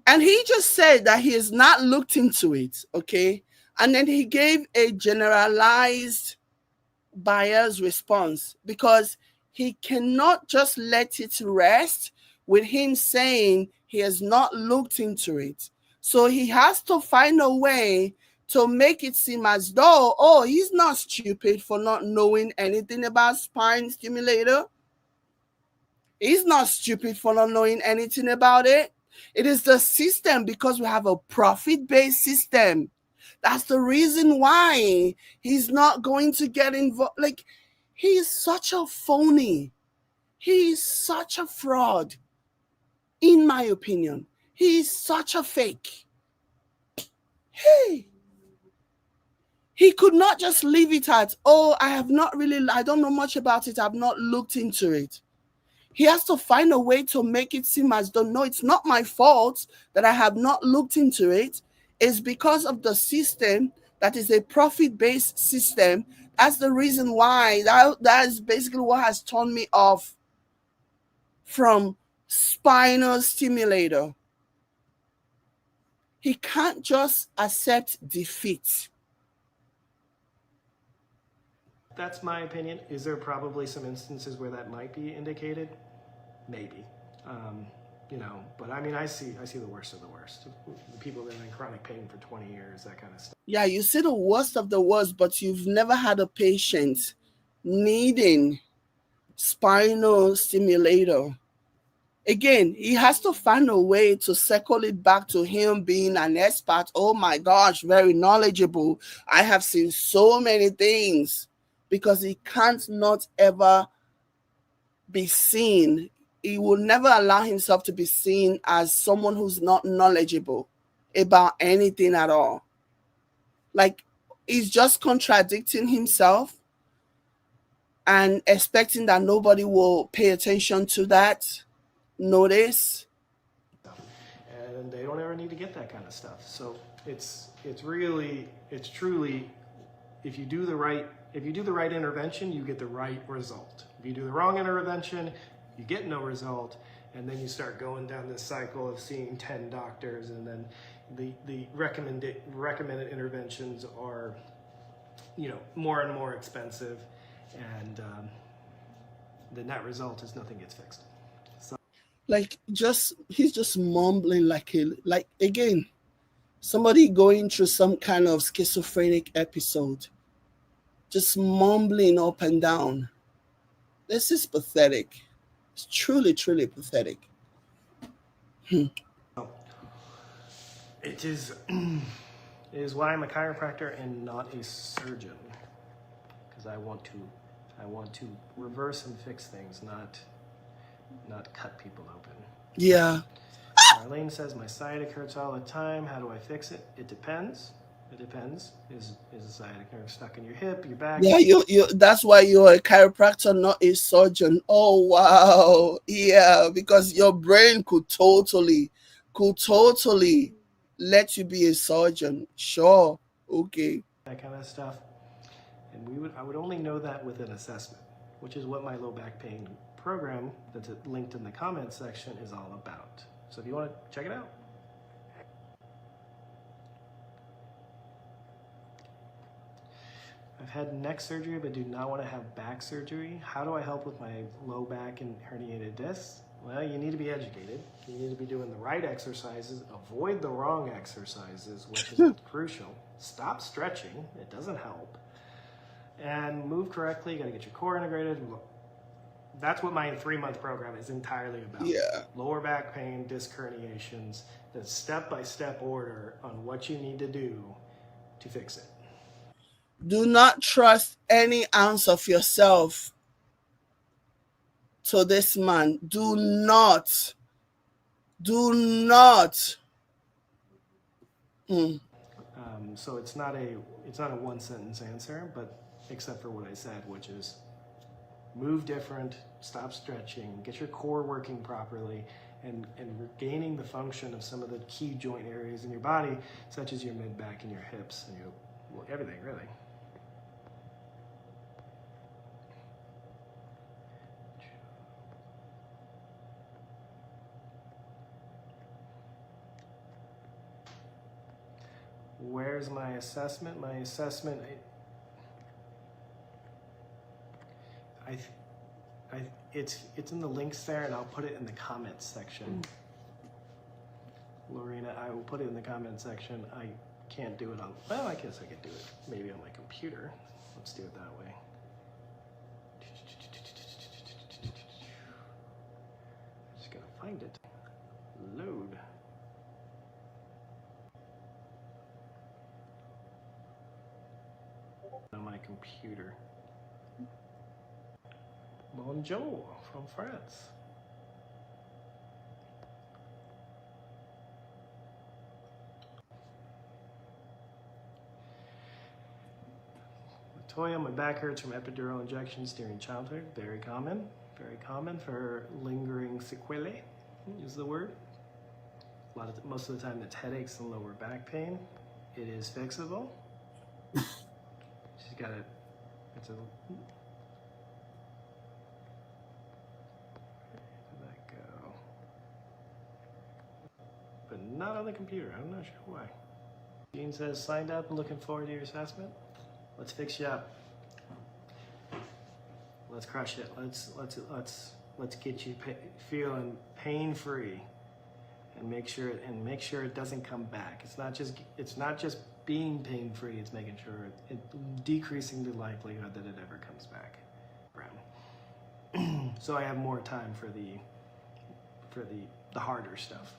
And he just said that he has not looked into it, okay? And then he gave a generalized biased response, because he cannot just let it rest with him saying he has not looked into it. So he has to find a way to make it seem as though, oh, he's not stupid for not knowing anything about spine stimulator. He's not stupid for not knowing anything about it. It is the system, because we have a profit-based system. That's the reason why he's not going to get involved. Like, he's such a phony. He's such a fraud, in my opinion. He's such a fake. Hey, he could not just leave it at, oh, I don't know much about it. I've not looked into it. He has to find a way to make it seem as though, no, it's not my fault that I have not looked into it. It's because of the system that is a profit-based system. That's the reason why. That is basically what has turned me off from spinal stimulator. He can't just accept defeat. That's my opinion. Is there probably some instances where that might be indicated? Maybe. But I mean, I see the worst of the worst. The people that are in chronic pain for 20 years, that kind of stuff. Yeah, you see the worst of the worst, but you've never had a patient needing spinal stimulator. Again, he has to find a way to circle it back to him being an expert. Oh my gosh, very knowledgeable. I have seen so many things, because he can't not ever be seen. He will never allow himself to be seen as someone who's not knowledgeable about anything at all. Like, he's just contradicting himself and expecting that nobody will pay attention to that, notice. And they don't ever need to get that kind of stuff. So it's truly, if you do the right intervention, you get the right result. If you do the wrong intervention, you get no result, and then you start going down this cycle of seeing 10 doctors, and then the recommended interventions are, more and more expensive, and the net result is nothing gets fixed. So, he's just mumbling like again, somebody going through some kind of schizophrenic episode, just mumbling up and down. This is pathetic. It's truly, truly pathetic. It is why I'm a chiropractor and not a surgeon, because I want to reverse and fix things, not cut people open. Yeah. Marlene says, my sciatic hurts all the time. How do I fix it? It depends. Is the sciatic nerve stuck in your hip, your back? Yeah, you that's why you're a chiropractor, not a surgeon. Oh wow. Yeah, because your brain could totally let you be a surgeon. Sure. Okay. that kind of stuff. And I would only know that with an assessment, which is what my low back pain program that's linked in the comments section is all about. So if you want to check it out. I've had neck surgery but do not want to have back surgery. How do I help with my low back and herniated discs? Well, you need to be educated. You need to be doing the right exercises. Avoid the wrong exercises, which is crucial. Stop stretching. It doesn't help. And move correctly. You got to get your core integrated. That's what my 3-month program is entirely about. Yeah. Lower back pain, disc herniations, the step-by-step order on what you need to do to fix it. Do not trust any ounce of yourself to this man. Do not. So it's not a one-sentence answer, but except for what I said, which is move different, stop stretching, get your core working properly, and regaining the function of some of the key joint areas in your body, such as your mid-back and your hips and everything, really. Where's my assessment? My assessment, it's in the links there, and I'll put it in the comments section. Lorena, I will put it in the comments section. I can't do it on, well, I guess I could do it maybe on my computer. Let's do it that way. I'm just gonna find it. Load. On my computer. Bonjour from France. Latoya, my back hurts from epidural injections during childhood. Very common for lingering sequelae is the word. Most of the time it's headaches and lower back pain. It is fixable. She's got it. It's a. Where did that go? But not on the computer. I'm not sure why. Jean says, signed up and looking forward to your assessment. Let's fix you up. Let's crush it. Let's get you feeling pain-free, and make sure it doesn't come back. It's not just being pain-free. It's making sure decreasing the likelihood that it ever comes back. So I have more time for the harder stuff,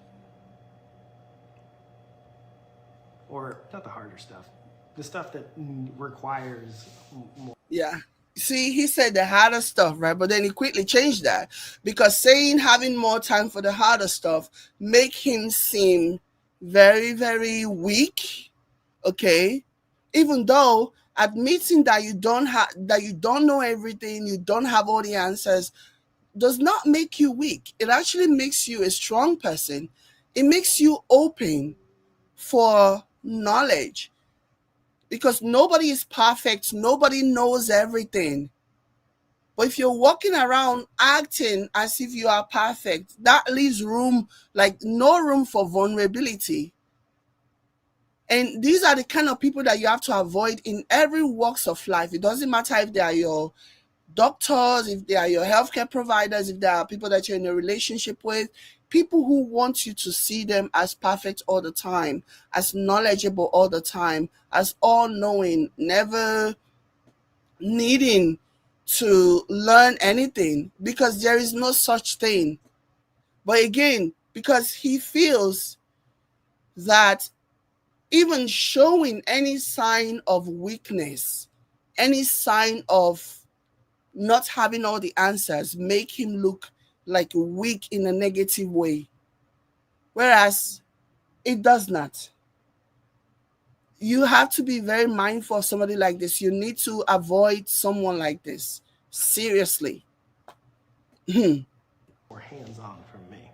or not the harder stuff, the stuff that requires more. Yeah. See, he said the harder stuff, right? But then he quickly changed that, because saying having more time for the harder stuff make him seem very, very weak. Okay. Even though admitting that you don't know everything, you don't have all the answers, does not make you weak. It actually makes you a strong person. It makes you open for knowledge, because nobody is perfect. Nobody knows everything. But if you're walking around acting as if you are perfect, that leaves room, like no room for vulnerability. And these are the kind of people that you have to avoid in every walks of life. It doesn't matter if they are your doctors, if they are your healthcare providers, if they are people that you're in a relationship with, people who want you to see them as perfect all the time, as knowledgeable all the time, as all-knowing, never needing to learn anything, because there is no such thing. But again, because he feels that even showing any sign of weakness, any sign of not having all the answers, make him look like weak in a negative way. Whereas it does not. You have to be very mindful of somebody like this. You need to avoid someone like this. Seriously. More hands-on from me.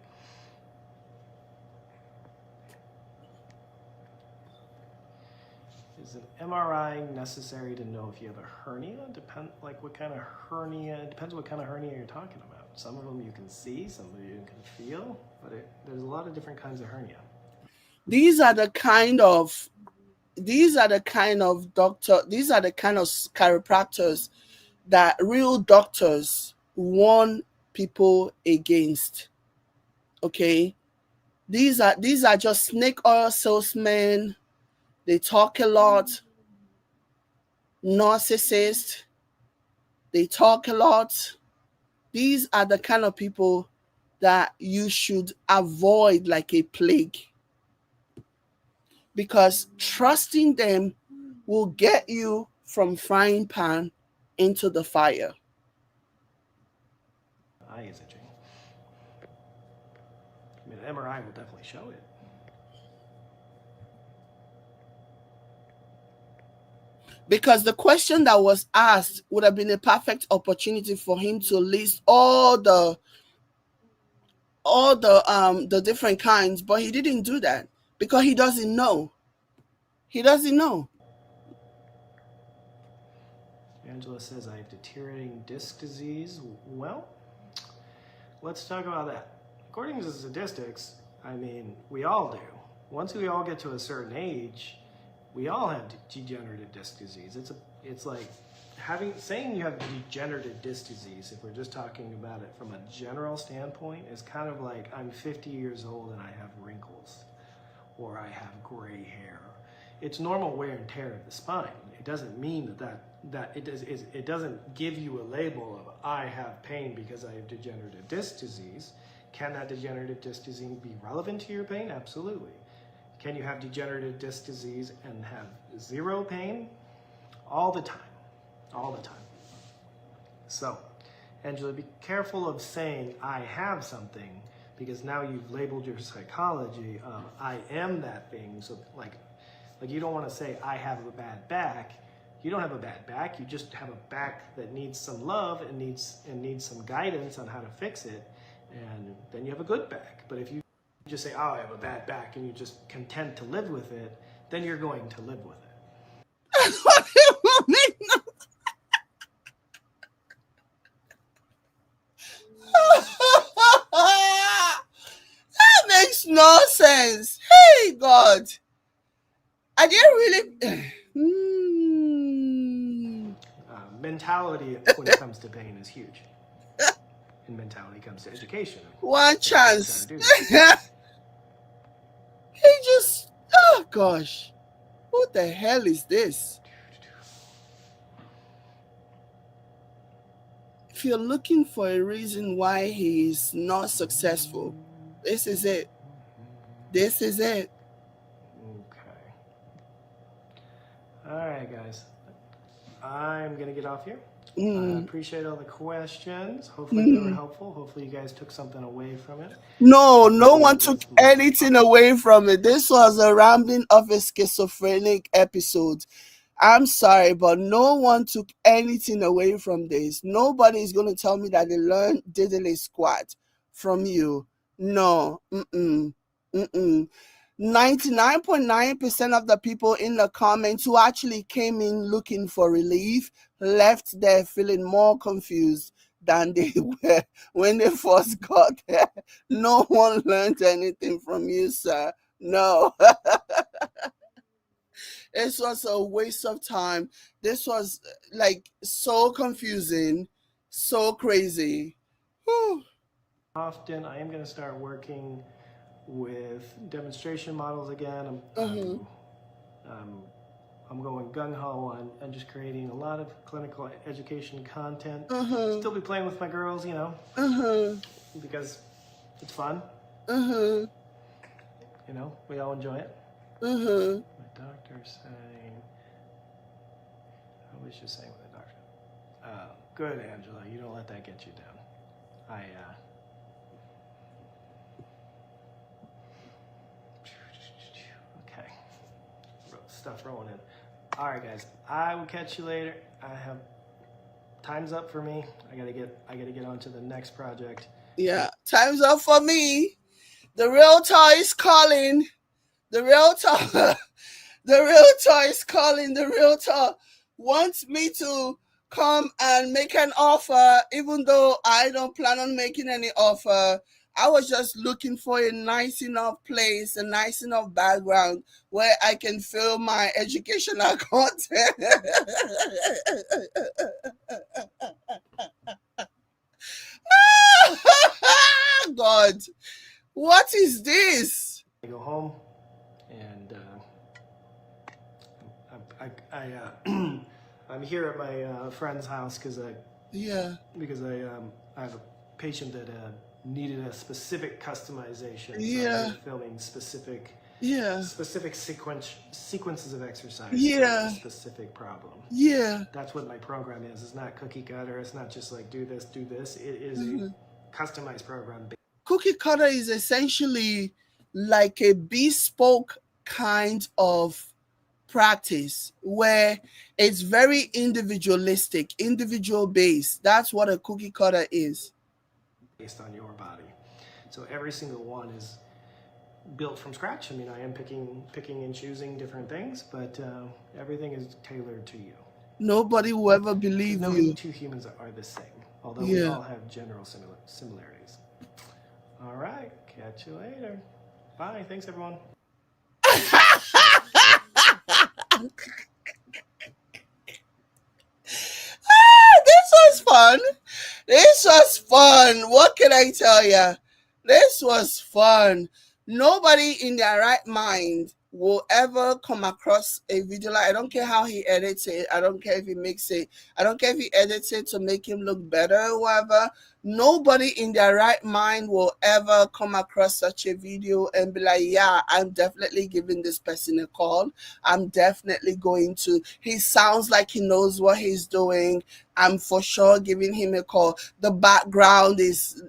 Is an MRI necessary to know if you have a hernia? Depends what kind of hernia you're talking about. Some of them you can see, some of them you can feel, but there's a lot of different kinds of hernia. These are the kind of chiropractors that real doctors warn people against. Okay, these are just snake oil salesmen. They talk a lot. Narcissists. They talk a lot. These are the kind of people that you should avoid like a plague, because trusting them will get you from frying pan into the fire. Eye is itching. I mean, an MRI will definitely show it. Because the question that was asked would have been a perfect opportunity for him to list all the different kinds, but he didn't do that because he doesn't know. He doesn't know. Angela says, I have deteriorating disc disease. Well, let's talk about that. According to statistics, I mean, we all do. Once we all get to a certain age, we all have degenerative disc disease. It's like saying you have degenerative disc disease, if we're just talking about it from a general standpoint, is kind of like I'm 50 years old and I have wrinkles, or I have gray hair. It's normal wear and tear of the spine. It doesn't mean that it doesn't give you a label of I have pain because I have degenerative disc disease. Can that degenerative disc disease be relevant to your pain? Absolutely. Can you have degenerative disc disease and have zero pain? All the time. All the time. So, Angela, be careful of saying I have something, because now you've labeled your psychology of I am that thing. So like you don't want to say I have a bad back. You don't have a bad back. You just have a back that needs some love and needs some guidance on how to fix it. And then you have a good back. But if you just say, oh, I have a bad back, and you're just content to live with it, then you're going to live with it. That makes no sense. Hey, God. I didn't really... Mentality when it comes to pain is huge. And mentality comes to education. One chance. He just... Oh, gosh. What the hell is this? If you're looking for a reason why he's not successful, this is it. This is it. Okay. All right, guys. I'm going to get off here. I appreciate all the questions. Hopefully they were helpful. Hopefully you guys took something away from it. No one took anything away from it. This was a rambling of a schizophrenic episode. I'm sorry, but no one took anything away from this. Nobody is going to tell me that they learned diddly squat from you. No. 99.9% of the people in the comments who actually came in looking for relief left there feeling more confused than they were when they first got there. No one learned anything from you, sir. No. This was a waste of time. This was like so confusing, so crazy. Whew. Often I am going to start working with demonstration models again. I'm going gung-ho on just creating a lot of clinical education content. Still be playing with my girls, because it's fun. We all enjoy it. My doctor's saying, I was just saying with the doctor. Good, Angela. You don't let that get you down. Okay. Stuff rolling in. All right, guys. I will catch you later. Time's up for me. I gotta get on to the next project. Yeah, time's up for me. The realtor is calling. The The realtor is calling. The realtor wants me to come and make an offer, even though I don't plan on making any offer. I was just looking for a nice enough place, a nice enough background where I can film my educational content. God, what is this? I go home and I'm here at my friend's house because I have a patient that needed a specific customization. So I'm filming specific sequences of exercise for a specific problem. That's what my program is. It's not cookie cutter. It's not just like do this. It is a customized program. Cookie cutter is essentially like a bespoke kind of practice where it's very individualistic, individual based. That's what a cookie cutter is. Based on your body. So every single one is built from scratch. I mean, I am picking and choosing different things, but everything is tailored to you. Nobody will ever believe you. No two humans are the same, although we all have general similarities. All right, catch you later. Bye. Thanks, everyone. This was fun. This was fun. What can I tell you? This was fun. Nobody in their right mind will ever come across a video like, I don't care how he edits it. I don't care if he makes it. I don't care if he edits it to make him look better or whatever. Nobody in their right mind will ever come across such a video and be like, yeah, I'm definitely giving this person a call. I'm definitely going to. He sounds like he knows what he's doing. I'm for sure giving him a call. The background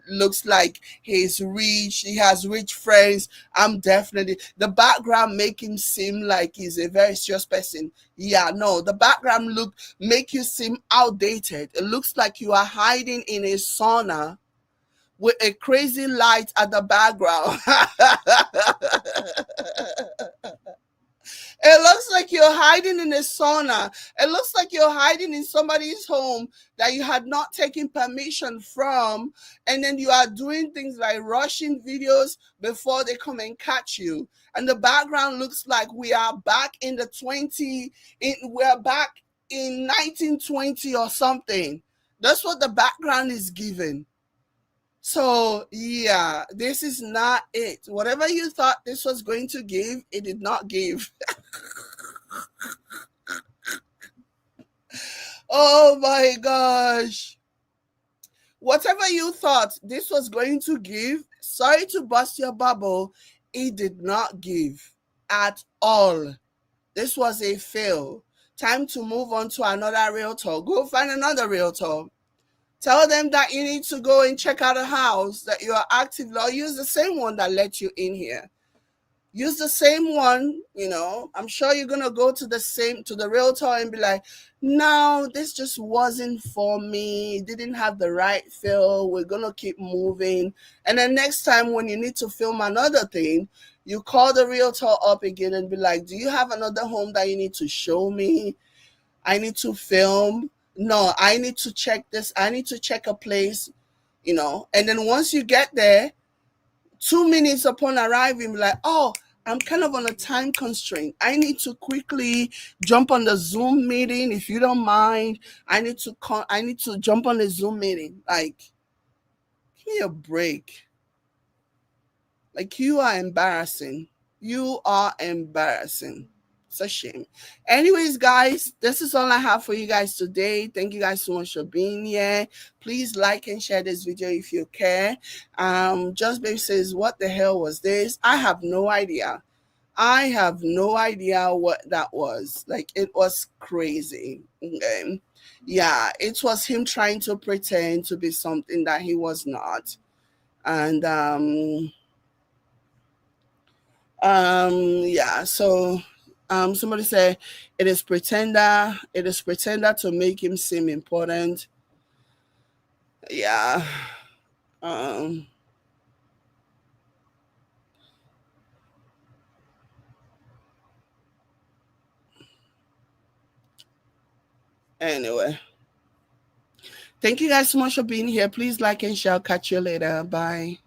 looks like he's rich. He has rich friends. I'm definitely. The background make him seem like he's a very serious person. Yeah, no, the background make you seem outdated. It looks like you are hiding in a sauna with a crazy light at the background. It looks like you're hiding in a sauna. It looks like you're hiding in somebody's home that you had not taken permission from. And then you are doing things like rushing videos before they come and catch you. And the background looks like we are back in we're back in 1920 or something. That's what the background is giving. So yeah, this is not it. Whatever you thought this was going to give, it did not give. Oh my gosh. Whatever you thought this was going to give, sorry to bust your bubble, it did not give at all. This was a fail. Time to move on to another realtor. Go find another realtor. Tell them that you need to go and check out a house that you are active, or use the same one that let you in here. Use the same one, I'm sure you're going to go to the realtor and be like, no, this just wasn't for me. Didn't have the right feel. We're going to keep moving. And then next time when you need to film another thing, you call the realtor up again and be like, do you have another home that you need to show me? I need to film. No, I need to check this. I need to check a place, and then once you get there, 2 minutes upon arriving, like, oh, I'm kind of on a time constraint. I need to quickly jump on the Zoom meeting. If you don't mind, I need to jump on the Zoom meeting. Like, give me a break. Like, you are embarrassing. You are embarrassing. It's a shame. Anyways, guys, this is all I have for you guys today. Thank you guys so much for being here. Please like and share this video if you care. Just Babe says, what the hell was this? I have no idea. I have no idea what that was. Like, it was crazy. Okay. Yeah, it was him trying to pretend to be something that he was not. And yeah, so somebody said it is pretender to make him seem important. Yeah. Anyway, thank you guys so much for being here. Please like and share. Catch you later. Bye.